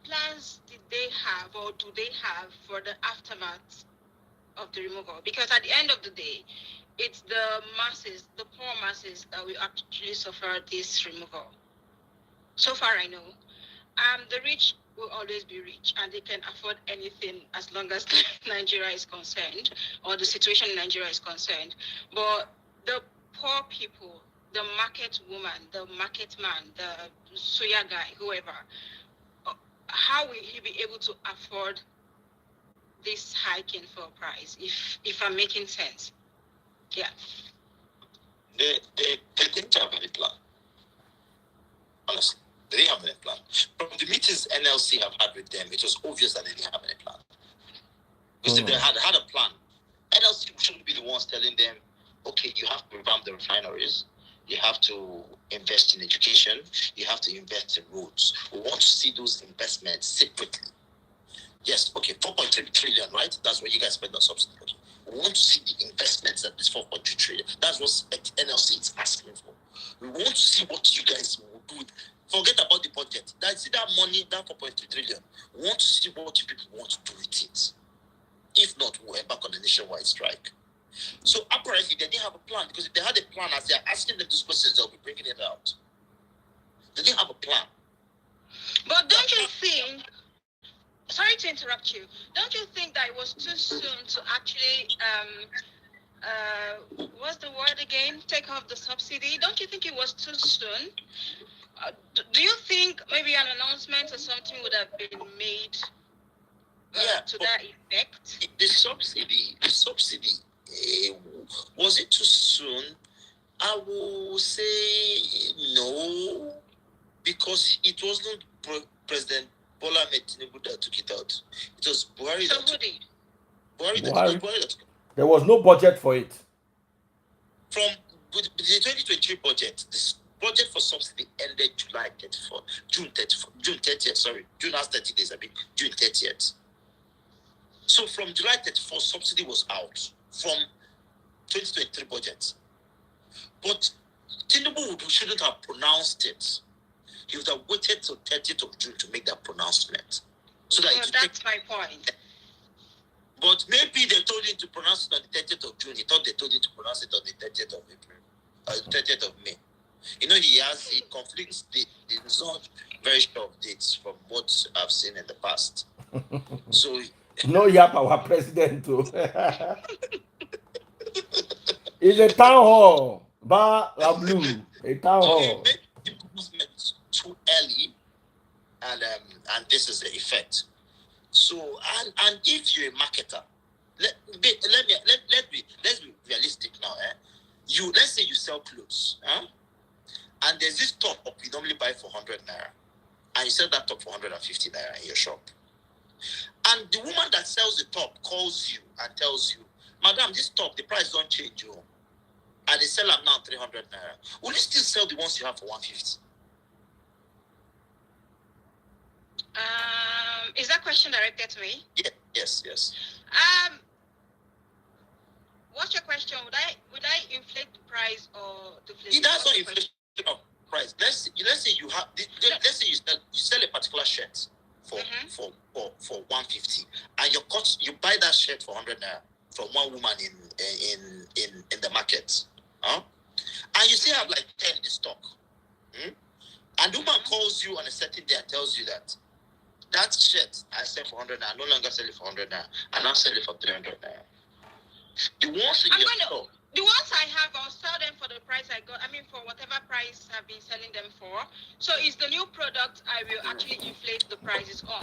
plans did they have or do they have for the aftermath of the removal? Because at the end of the day, it's the masses, the poor masses, that will actually suffer this removal. So far, I know. The rich will always be rich, and they can afford anything as long as Nigeria is concerned, or the situation in Nigeria is concerned. But the poor people, the market woman, the market man, the soya guy, whoever, how will he be able to afford this hike in fuel price? If I'm making sense, yeah.
They didn't have any plan. Honestly, they didn't have any plan. From the meetings NLC have had with them, it was obvious that they didn't have any plan. Because if they had a plan, NLC shouldn't be the ones telling them, okay, you have to revamp the refineries, you have to invest in education, you have to invest in roads. We want to see those investments separately. Yes, okay, 4.3 trillion, right? That's what you guys spend on subsidy. We want to see the investments at this 4.2 trillion. That's what NLC is asking for. We want to see what you guys will do. Forget about the budget. That's that money, that 4.3 trillion. We want to see what you people want to do with it. If not, we'll embark on a nationwide strike. So apparently they didn't have a plan, because if they had a plan, as they're asking them these questions, they'll be bringing it out. They didn't have a plan.
But don't you think, sorry to interrupt you, don't you think that it was too soon to actually, what's the word again, take off the subsidy? Don't you think it was too soon? Do you think maybe an announcement or something would have been made to that effect?
The subsidy, was it too soon? I will say no, because it wasn't President Bola Ahmed Tinubu that took it out. It was Buhari.
So who did?
Buhari. There was no budget for it.
From the 2023 budget, this budget for subsidy ended June 30th, sorry. June has 30 days, June 30th. So from July 31st, subsidy was out from 2023 budget. But Tinubu shouldn't have pronounced it. He would have waited till 30th of June to make that pronouncement.
So that's my point.
But maybe they told him to pronounce it on the 30th of June. He thought they told him to pronounce it on the 30th of April, 30th of May. You know, he conflicts. He's not very sure of dates from what I've seen in the past. So
no, yap, our president too. It's a town hall, Bar La Blue, a town hall.
Maybe the announcement too early, and this is the effect. So and if you're a marketer, let's be realistic now. Let's say you sell clothes, and there's this top you normally buy for 100 naira, and you sell that top for 150 naira in your shop. And the woman that sells the top calls you and tells you, "Madam, this top, the price don't change, you." And they sell them now 300 naira. Will you still sell the ones you have for 150?
Is that question directed to me?
Yeah, yes.
What's your question? Would I inflate the price or deflate?
It does not inflation of price. Let's say you have. Let's say you sell a particular shirt for 150, and you buy that shirt for 100 naira from one woman in the market, and you still have like 10 in stock, and the woman calls you on a certain day and tells you that shirt I sell for 100 naira, I no longer sell it for 100 naira, I now sell it for 300 naira. The
ones I have, I'll sell them for the price I got. I mean, for whatever price I've been selling them for. So it's the new product I will actually inflate the prices on.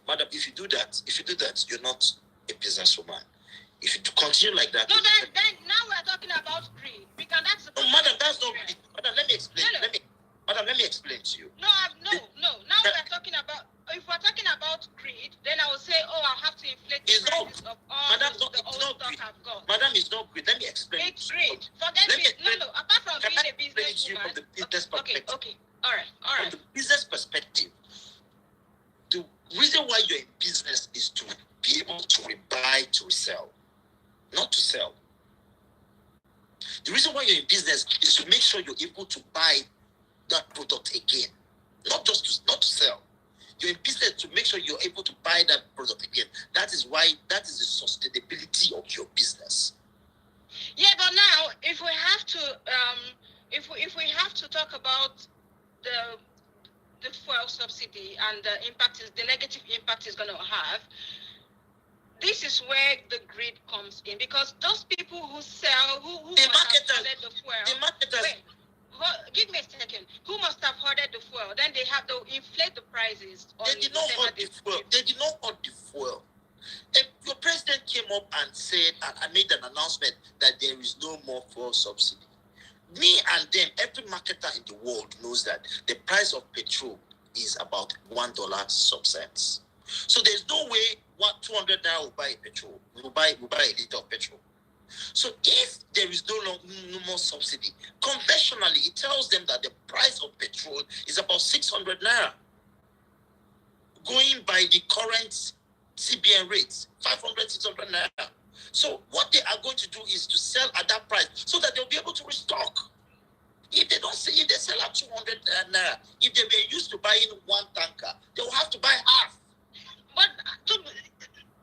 Madam, if you do that, you're not a businesswoman. If you continue like that.
No, then now we're talking about greed.
Madam, that's not greed. Madam, let me explain. Let me explain to you.
No. Now we're talking about. If we're talking about greed, then I would say, I'll have to inflate the prices of all the old stock I've got.
Madam, it's not greed. Let me explain.
It's greed.
buy to resell, not to sell. The reason why you're in business is to make sure you're able to buy that product again, not to sell. You're in business to make sure you're able to buy that product again. That is the sustainability of your business.
Yeah, but now if we have to if we have to talk about the fuel subsidy and the negative impact is going to have, this is where the greed comes in, because those people who sell, who must have hoarded the fuel. Wait, give me a second. Who must have hoarded the fuel? Then they'll inflate the prices.
They did not hoard the fuel. They did not hoard the fuel. If your president came up and said, and made an announcement that there is no more fuel subsidy. Me and them, every marketer in the world knows that the price of petrol is about $1 some cents. So there's no way 200 naira will buy petrol. Will buy a liter of petrol. So if there is no more subsidy, conventionally it tells them that the price of petrol is about 600 naira. Going by the current CBN rates, 500, 600 naira. So what they are going to do is to sell at that price so that they'll be able to restock. If they sell at 200 naira, if they were used to buying one tanker, they will have to buy half.
But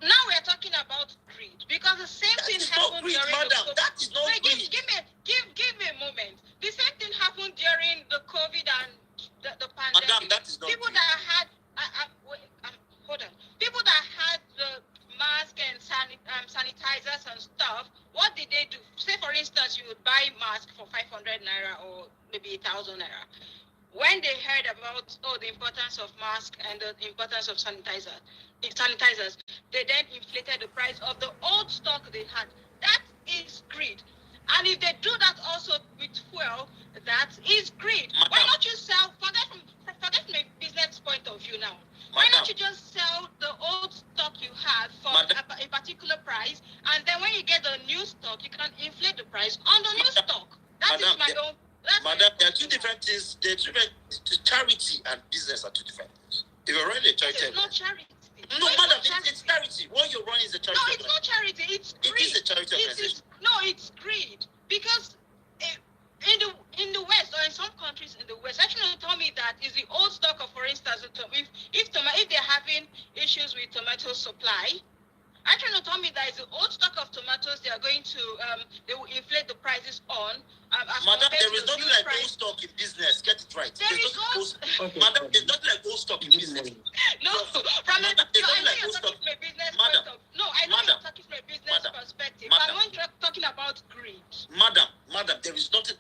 now we are talking about greed, because the same thing happened during
the COVID. That is not greed.
Give me a moment. The same thing happened during the COVID and the pandemic.
Madam, that is not
people
greed.
That had hold on. People that had the mask and sanitizers and stuff, what did they do? Say for instance, you would buy mask for 500 naira or maybe 1,000 naira. When they heard about the importance of masks and the importance of sanitizers, they then inflated the price of the old stock they had. That is greed. And if they do that also with fuel, that is greed. Madam. Why not you sell, forget from a business point of view now, why not you just sell the old stock you have for a particular price, and then when you get the new stock, you can inflate the price on the new stock. That is my own.
Madam, there are two different things. Charity and business are two different things. If you're running a charity,
it's not charity.
No, madam, it's charity. What you're running is a charity.
No, it's not charity. It's greed.
It is a charity organization.
No, it's greed. Because in the West, or in some countries in the West, actually told me that is the old stock of, for instance, if they're having issues with tomato supply, actually told me that is the old stock of tomatoes they are going to they will inflate the prices on.
Madam, there is nothing like old stock in business. Get it right. Madam, there's nothing like old stock in business.
No, from a business perspective. But when you're talking about greed.
Madam, there is nothing.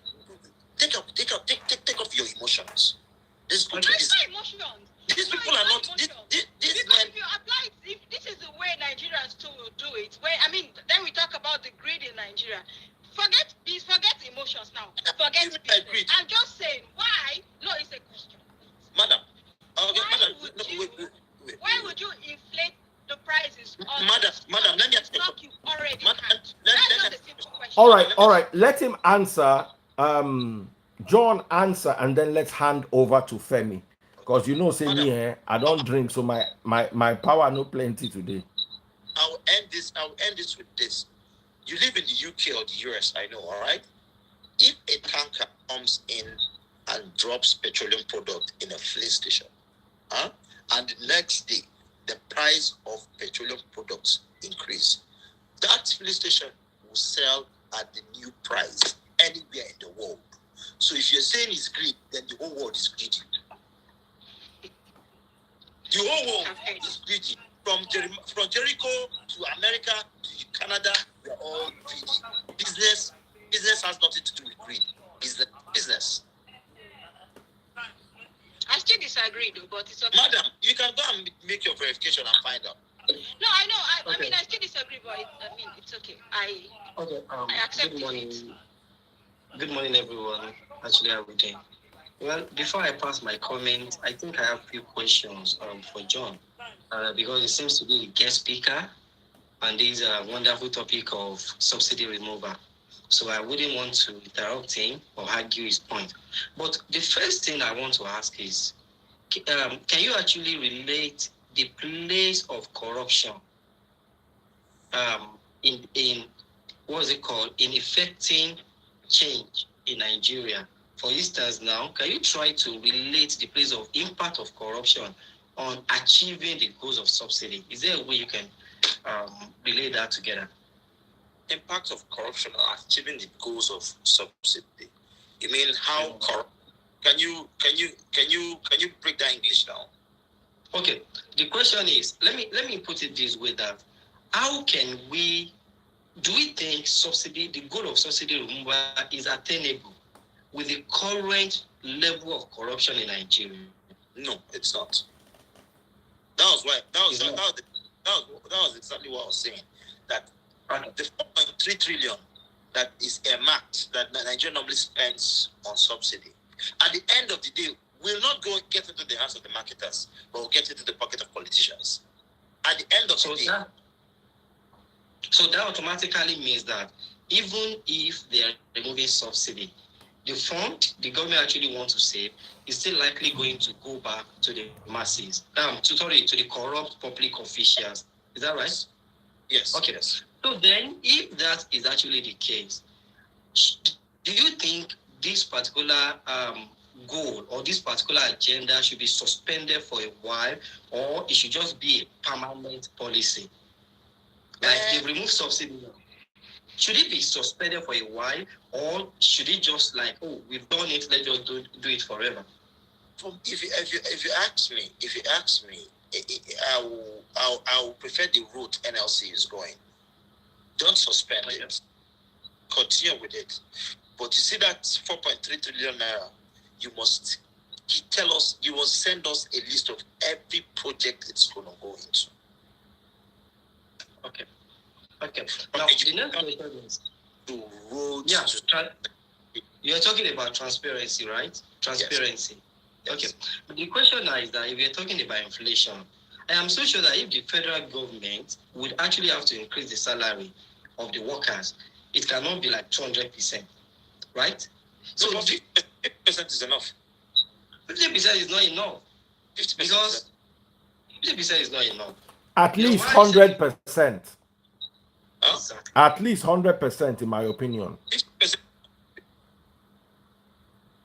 Take off your emotions. This is
emotions.
These people are not. These men.
If you apply it, if this is the way Nigerians too will do it, then we talk about the greed in Nigeria. Forget emotions now. Forget business. I'm just saying, why? No, it's a question.
Madam.
Why would you inflate the prices on
Madam, let me ask you.
You already had? That's not a simple question.
All right. Let him answer. John answer, and then let's hand over to Femi. Because say me here, I don't drink, so my power no plenty today.
I'll end this with this. You live in the UK or the US, I know, all right? If a tanker comes in and drops petroleum product in a filling station, and the next day the price of petroleum products increase, that filling station will sell at the new price anywhere in the world. So if you're saying it's greed, then the whole world is greedy. The whole world is greedy. From Jericho to America to Canada, we are all greedy. Business has nothing to do with greed. Business.
I still disagree, though, but it's okay.
Madam, you can go and make your verification and find out.
No, I know. I mean, I still disagree, but it's okay. I accept it.
Good morning, everyone. Actually, how are we doing? Well, before I pass my comment, I think I have a few questions for John, because it seems to be the guest speaker, and this is a wonderful topic of subsidy removal. So I wouldn't want to interrupt him or argue his point. But the first thing I want to ask is, can you actually relate the place of corruption in what's it called, in effecting change in Nigeria? For instance, now, can you try to relate the place of impact of corruption on achieving the goals of subsidy? Is there a way you can relate that together?
Impact of corruption on achieving the goals of subsidy. You mean how corrupt? Can you break that English down?
Okay. The question is, let me put it this way, that how can we, do we think subsidy, the goal of subsidy removal is attainable with the current level of corruption in Nigeria?
No, it's not. That was exactly what I was saying. That the 4.3 trillion that is earmarked, that Nigeria normally spends on subsidy, at the end of the day, will not go get into the hands of the marketers, but will get into the pocket of politicians. At the end of the day.
So that automatically means that even if they are removing subsidy, the fund the government actually wants to save is still likely going to go back to the masses, to the corrupt public officials. Is that right?
Yes.
Okay.
Yes.
So then, if that is actually the case, do you think this particular goal or this particular agenda should be suspended for a while, or it should just be a permanent policy? Like they remove subsidy now. Should it be suspended for a while, or should it just like, oh, we've done it, let's just do it forever?
If you ask me, I will prefer the route NLC is going. Don't suspend it. Continue with it. But you see that 4.3 trillion naira, you must send us a list of every project it's going to go into.
Okay. Now, the next question is
to roads.
Yeah, you're talking about transparency, right? Transparency.
Yes.
Okay. But the question now is that if you're talking about inflation, I am so sure that if the federal government would actually have to increase the salary of the workers, it cannot be like 200%, right?
So 50% is enough.
50% is not enough. 50%, because 50% is not enough.
At least 100%.
Huh?
At least 100%, in my opinion.
50%.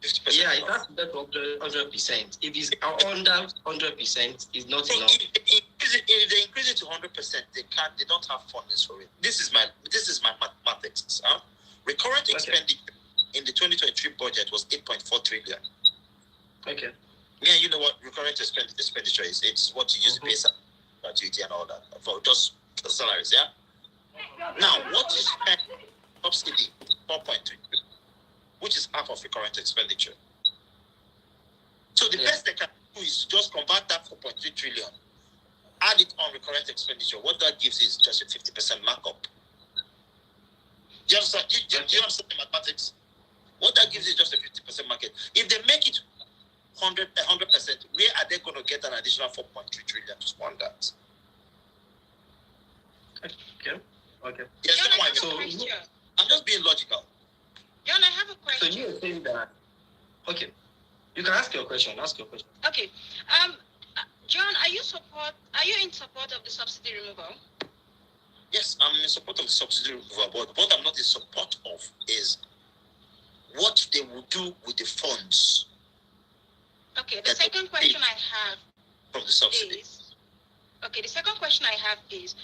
50%.
Yeah, it has to be 100%. If it's under 100%, it's not enough.
If they increase it to 100%, they don't have fundings for it. This is my mathematics. Recurrent expenditure in the 2023 budget was 8.4 trillion.
Okay.
Yeah, you know what recurrent expenditure is? It's what you use to pay gratuity and all that for just salaries. Yeah. Now, what is spent subsidy 4.3, which is half of recurrent expenditure. So the best they can do is just convert that 4.3 trillion, add it on recurrent expenditure. What that gives is just a 50% markup. Do you understand the mathematics? What that gives is just a 50% market. If they make it 100%, where are they going to get an additional 4.3 trillion to fund that?
Okay.
Yes,
John,
so I'm just being logical.
John, I have a question.
So you're saying that? Okay, you can ask your question.
Okay. John, are you in support of the subsidy removal?
Yes, I'm in support of the subsidy removal, but what I'm not in support of is what they will do with the funds.
Okay, the second question I have
from the subsidy.
The second question I have is,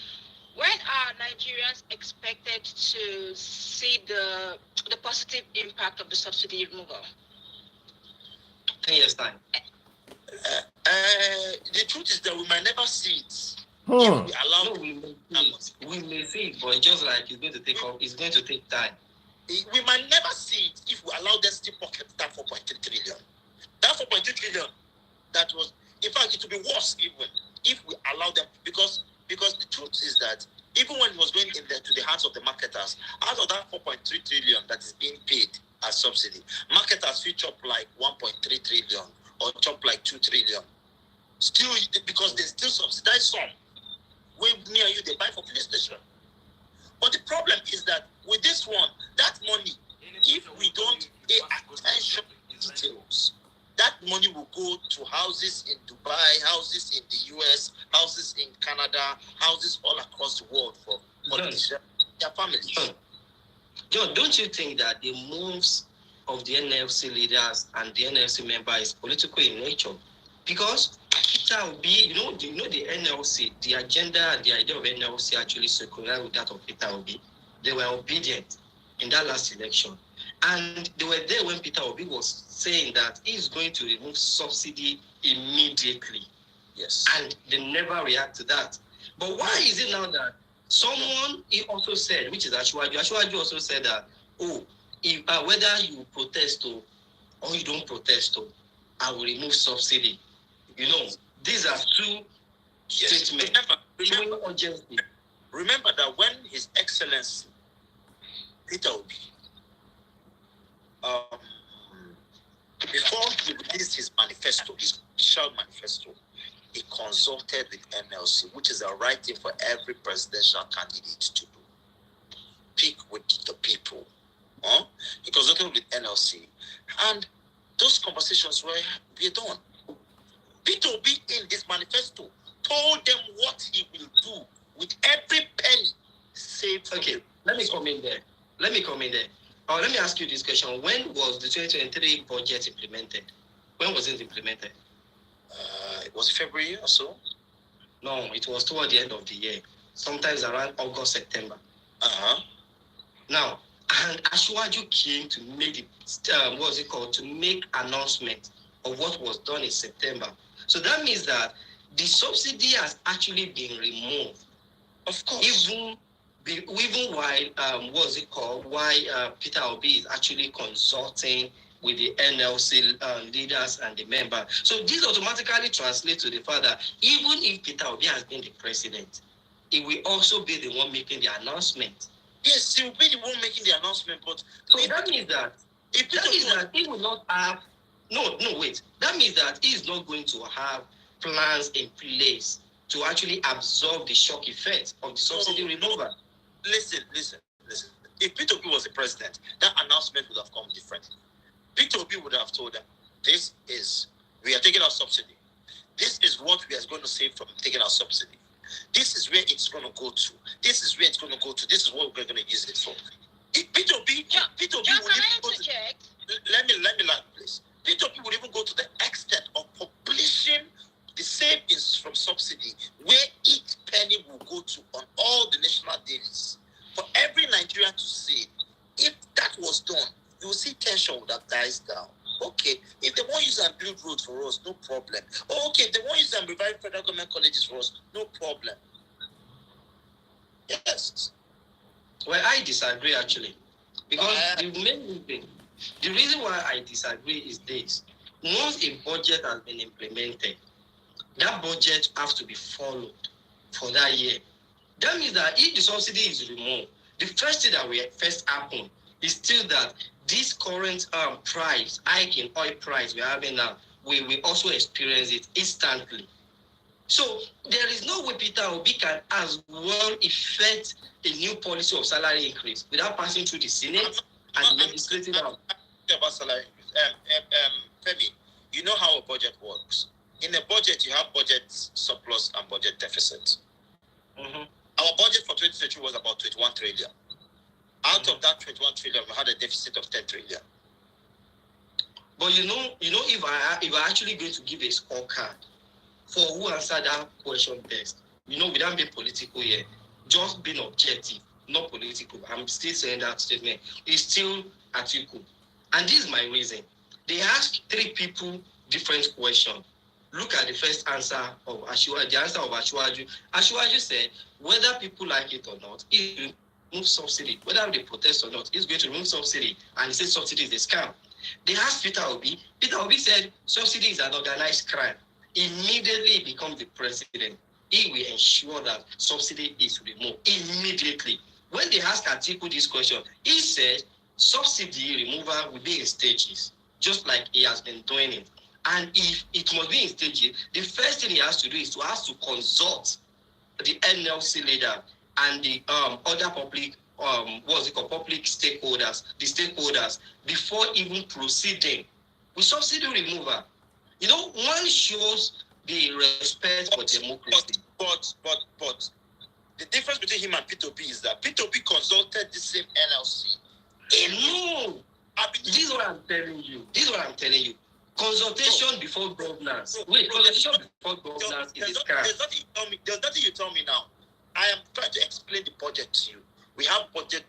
when are Nigerians expected to see the positive impact of the subsidy removal?
10 years time.
The truth is that we might never see it.
We may see it, but just like it's going to take time.
We might never see it if we allow them to pocket that 4.3 trillion. That 4.2 trillion, that was, in fact, it would be worse even if we allow them, because the truth is that even when it was going in there to the hands of the marketers, out of that 4.3 trillion that is being paid as subsidy, marketers will chop like 1.3 trillion or chop like 2 trillion. Still, because they still subsidize some. Where me and you, they buy for police station. But the problem is that with this one, that money, if we don't pay attention to details, that money will go to houses in Dubai, houses in the US, houses in Canada, houses all across the world for politicians, their families.
John, don't you think that the moves of the NLC leaders and the NLC member is political in nature? Because Peter Obi, you know the NLC, the agenda and the idea of NLC actually circular with that of Peter Obi. They were obedient in that last election. And they were there when Peter Obi was saying that he's going to remove subsidy immediately.
Yes.
And they never react to that. But why is it now that someone, he also said, which is Ashwaju also said that, if whether you protest or you don't protest, I will remove subsidy. You know, these are two statements.
Remember that when His Excellency Peter Obi, before he released his manifesto, his official manifesto, he consulted with NLC, which is a right thing for every presidential candidate to do. Speak with the people. He consulted with NLC, and those conversations were done. Peter Obi in his manifesto told them what he will do with every penny saved.
Okay, let me come in there. Let me ask you this question. When was the 2023 budget implemented? When was it implemented?
It was February or so.
No, it was toward the end of the year. Sometimes around August, September. Now, and Ashwaju came to make to make announcement of what was done in September. So that means that the subsidy has actually been removed.
Of course.
Even while why Peter Obi is actually consulting with the NLC leaders and the member. So this automatically translates to the fact that even if Peter Obi has been the president, he will also be the one making the announcement.
Yes, he will be the one making the announcement, but
so that means that he will not have wait. That means that he is not going to have plans in place to actually absorb the shock effect of the subsidy removal.
Listen. If Peter Obi was the president, that announcement would have come differently. Peter Obi would have told them, we are taking our subsidy. This is what we are going to save from taking our subsidy. This is where it's going to go to. This is where it's going to go to. This is what we're going to use it for. Peter Obi would even go to, let me land, please. Peter Obi would even go to the extent of publishing the savings from subsidy, where each penny will go to on all the national dailies. For every Nigerian to see, if that was done, you will see tension would have died down. Okay, if they want to use and build roads for us, no problem. Okay, if they want to use and revive federal government colleges for us, no problem. Yes.
Well, I disagree actually. Because the reason why I disagree is this. Once a budget has been implemented, that budget has to be followed for that year. That means that if the subsidy is removed, the first thing that will first happen is still that this current price, hike in oil price we're having now, we will also experience it instantly. So there is no way Peter Obi can as well effect a new policy of salary increase without passing through the Senate and the legislative house.
About salary Femi, you know how a budget works. In a budget, you have budget surplus and budget deficit.
Mm-hmm.
Our budget for 2022 was about 21 trillion. Out of that 21 trillion, we had a deficit of 10 trillion.
But if I actually going to give a scorecard for who answered that question best, without being political here, just being objective, not political. I'm still saying that statement. It's still Atiku. And this is my reason. They asked 3 people different questions. Look at the first answer of Ashwaju. The answer of Ashwaju. Ashwaju said, whether people like it or not, he will remove subsidy. Whether they protest or not, he's going to remove subsidy. And he said subsidy is a scam. They asked Peter Obi. Peter Obi said subsidy is an organized crime. Immediately he becomes the president, he will ensure that subsidy is removed immediately. When they asked Atiku this question, he said subsidy removal will be in stages, just like he has been doing it. And if it must be in stages, the first thing he has to do is to consult the NLC leader and the other public public stakeholders, the stakeholders, before even proceeding with subsidy removal. One shows the respect for democracy.
But the difference between between him and P2P is that P2P consulted the same NLC.
No. This is what I'm telling you. Consultation before governance. Wait, consultation before governance is a scam.
There's nothing you tell me now. I am trying to explain the budget to you. We have budget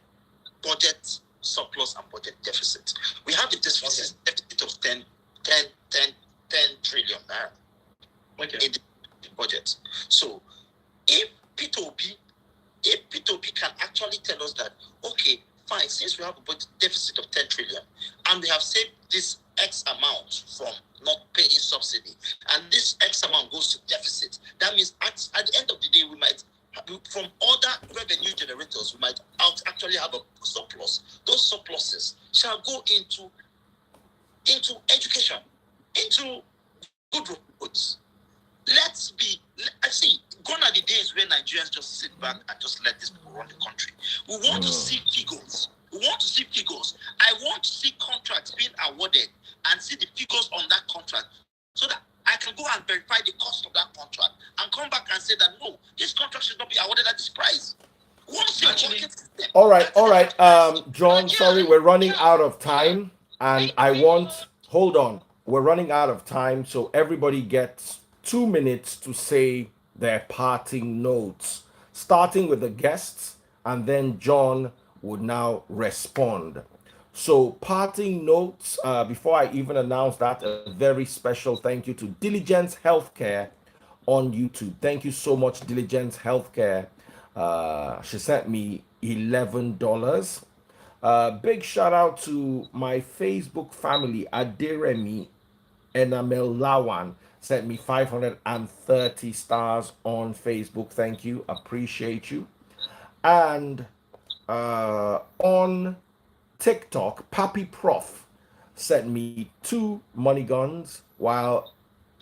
surplus and budget deficit. We have a deficit of 10 trillion in the budget. So if P2P can actually tell us that, okay, fine, since we have a budget deficit of 10 trillion and we have saved this X amount from not paying subsidy, and this X amount goes to deficit, that means at the end of the day, we might, from other revenue generators, we might actually have a surplus. Those surpluses shall go into education, into good roads. Gone are the days where Nigerians just sit back and just let these people run the country. We want to see figures. I want to see contracts being awarded and see the figures on that contract so that I can go and verify the cost of that contract and come back and say that, no, this contract should not be awarded at this price. We want to see
all right. John, sorry, we're running out of time. And hold on, we're running out of time. So everybody gets 2 minutes to say their parting notes, starting with the guests, and then John would now respond. So parting notes, before I even announce that, a very special thank you to Diligence Healthcare on YouTube. Thank you so much, Diligence Healthcare. She sent me $11. Big shout out to my Facebook family, Aderemi Enamel Lawan. Sent me 530 stars on Facebook. Thank you. Appreciate you. And on TikTok, Papi Prof sent me 2 money guns, while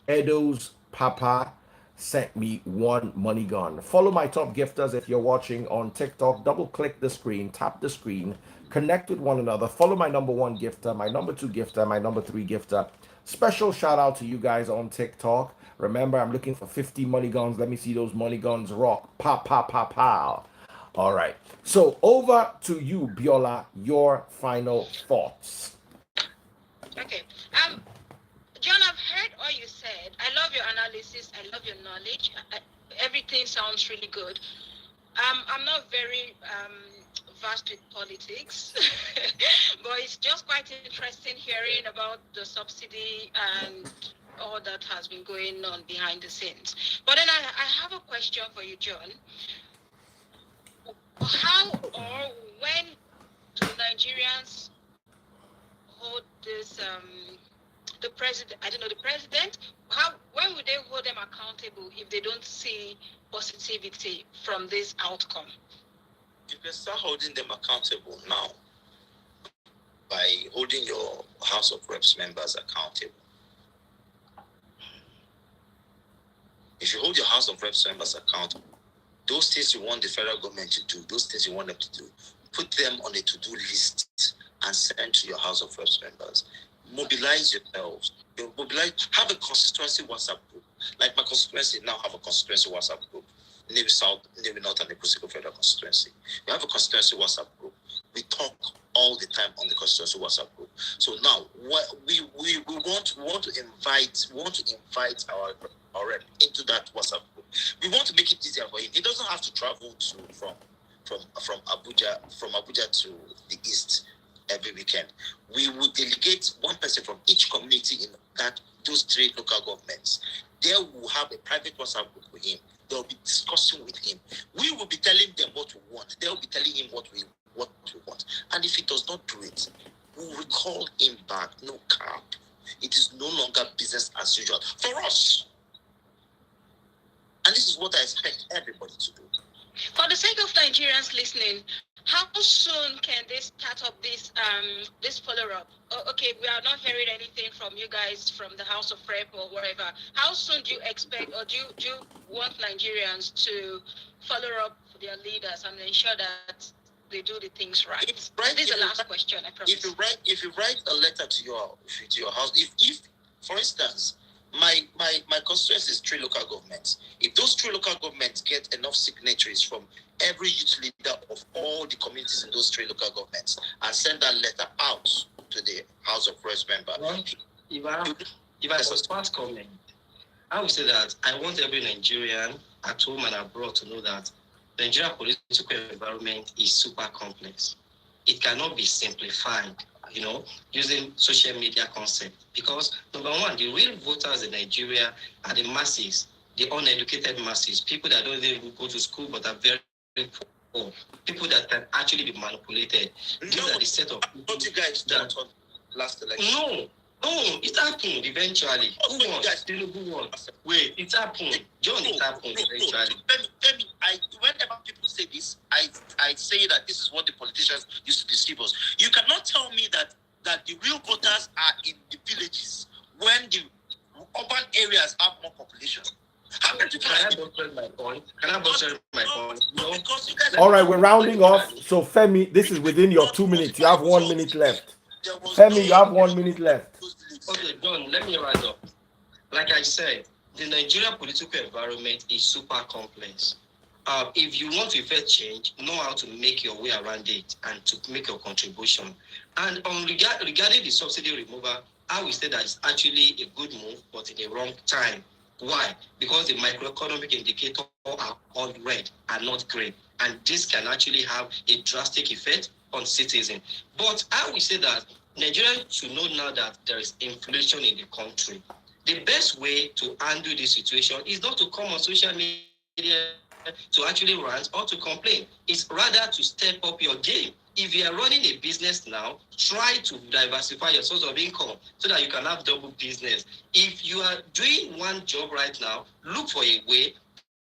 Edo's Papa sent me 1 money gun. Follow my top gifters if you're watching on TikTok. Double click the screen, tap the screen, connect with one another. Follow my number 1 gifter, my number 2 gifter, my number 3 gifter. Special shout out to you guys on TikTok. Remember, I'm looking for 50 money guns. Let me see those money guns rock. Pa, pa, pa, pa. All right. So over to you, Biola, your final thoughts.
Okay. John, I've heard all you said. I love your analysis. I love your knowledge. Everything sounds really good. I'm not very vast with politics, but it's just quite interesting hearing about the subsidy and all that has been going on behind the scenes. But then I have a question for you, John. How or when do Nigerians hold this the president? When would they hold them accountable if they don't see positivity from this outcome?
You can start holding them accountable now by holding your House of Reps members accountable. If you hold your House of Reps members accountable, those things you want the federal government to do, those things you want them to do, put them on a to-do list and send to your House of Reps members. Mobilize yourselves. Have a constituency WhatsApp group. Like my constituency now have a constituency WhatsApp group. Navy South, Navy North, and the Kusiko Federal Constituency. We have a constituency WhatsApp group. We talk all the time on the constituency WhatsApp group. So now, we want to invite our rep into that WhatsApp group. We want to make it easier for him. He doesn't have to travel from Abuja to the east every weekend. We will delegate one person from each community in those 3 local governments. They will have a private WhatsApp group with him. They'll be discussing with him. We will be telling them what we want. They'll be telling him what we want. And if he does not do it, we will call him back. No cap. It is no longer business as usual for us. And this is what I expect everybody to do.
For the sake of Nigerians listening, how soon can they start up this follow-up? Okay, we are not hearing anything from you guys from the House of Rep or wherever. How soon do you expect, or do you want Nigerians to follow up their leaders and ensure that they do the things right? This is the last question, I promise.
If you write a letter to your house, if for instance, my constituency is 3 local governments. If those 3 local governments get enough signatories from every youth leader of all the communities in those 3 local governments and send that letter out to the House of Reps member.
Well, if I was part comment, I would say that I want every Nigerian at home and abroad to know that the Nigerian political environment is super complex. It cannot be simplified, using social media concept. Because number one, the real voters in Nigeria are the masses, the uneducated masses, people that don't even go to school but are very poor, people that can actually be manipulated. These are the set of people.
Don't you guys that on last election?
No, it happened eventually. Who won? Who won? Wait, it happened. John, it happened eventually.
Let me, whenever people say this, I say that this is what the politicians used to deceive us. You cannot tell me that the real voters are in the villages when the urban areas have more population.
Can I buttress my point? No.
All right, we're rounding off. So Femi, this is within your 2 minutes. You have 1 minute left. Femi, you have 1 minute left.
Okay, John, let me round up. Like I said, the Nigerian political environment is super complex. If you want to effect change, know how to make your way around it and to make your contribution. And regarding the subsidy removal, I will say that it's actually a good move, but in the wrong time. Why? Because the microeconomic indicators are all red and not green. And this can actually have a drastic effect on citizens. But I will say that Nigerians should know now that there is inflation in the country. The best way to handle this situation is not to come on social media to actually rant or to complain. It's rather to step up your game. If you are running a business now, try to diversify your source of income so that you can have double business. If you are doing one job right now, look for a way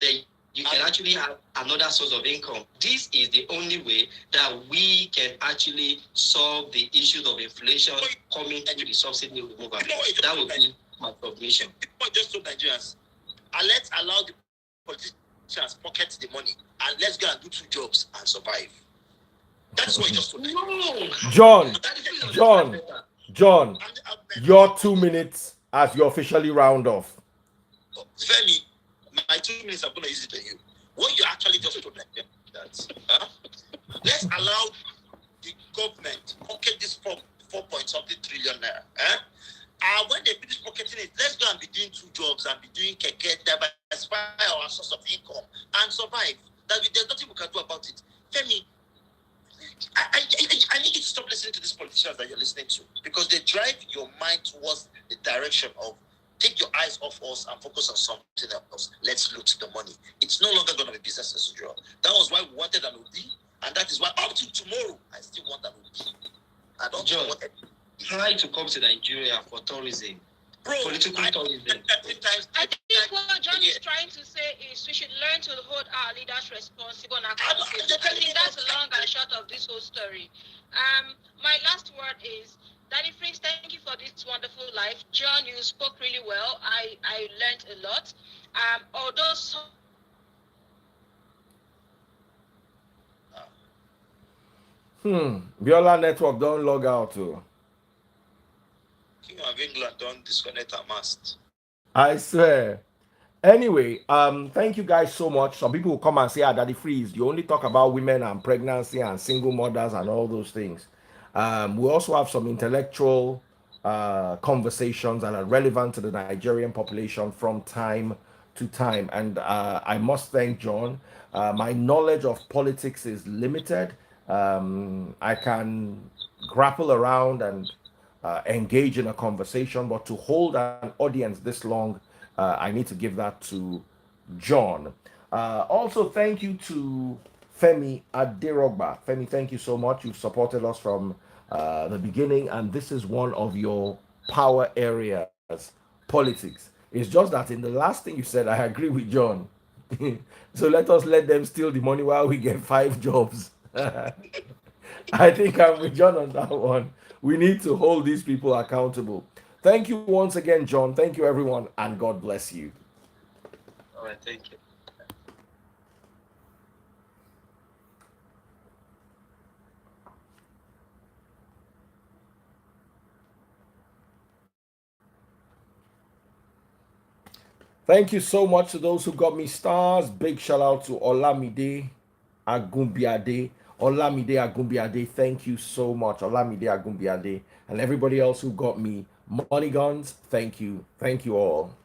that you can actually have another source of income. This is the only way that we can actually solve the issues of inflation coming through the subsidy removal. That would be my submission.
Just to Nigerians, let's allow the politicians pocket the money and let's go and do 2 jobs and survive. That's what just told
John, your 2 minutes as you officially round off.
Femi, my 2 minutes are going to use it on you. What you actually just told them that let's allow the government pocket this 4 point something trillion naira. When they finish pocketing it, let's go and be doing 2 jobs and be doing keke, diversify our source of income and survive. There's nothing we can do about it. Femi, I need you to stop listening to these politicians that you're listening to because they drive your mind towards the direction of take your eyes off us and focus on something else. Let's loot the money. It's no longer going to be business as usual. That was why we wanted an OD, and that is why up to tomorrow I still want an OD. I don't want it.
Try to come to Nigeria for tourism. Political tourism.
I think what John is trying to say is we should learn to hold our leaders responsible and accountable. I think that's the long and short of this whole story. My last word is, Daddy Freeze, thank you for this wonderful life. John, you spoke really well. I learned a lot. Although
Viola network don't log out too.
King of England don't disconnect our mast.
I swear. Anyway, thank you guys so much. Some people will come and say, Daddy Freeze, you only talk about women and pregnancy and single mothers and all those things. We also have some intellectual conversations that are relevant to the Nigerian population from time to time. And I must thank John. My knowledge of politics is limited. I can grapple around and engage in a conversation, but to hold an audience this long, I need to give that to John. Also, thank you to Femi Adirogba. Femi, thank you so much. You've supported us from the beginning, and this is one of your power areas, politics. It's just that in the last thing you said, I agree with John. So let them steal the money while we get 5 jobs. I think I'm with John on that one. We need to hold these people accountable. Thank you once again, John. Thank you, everyone, and God bless you.
All right, thank you.
Thank you so much to those who got me stars. Big shout out to Olamide Agumbiade. Olamide Agumbiade, thank you so much. Olamide Agumbiade. And everybody else who got me money guns, thank you. Thank you all.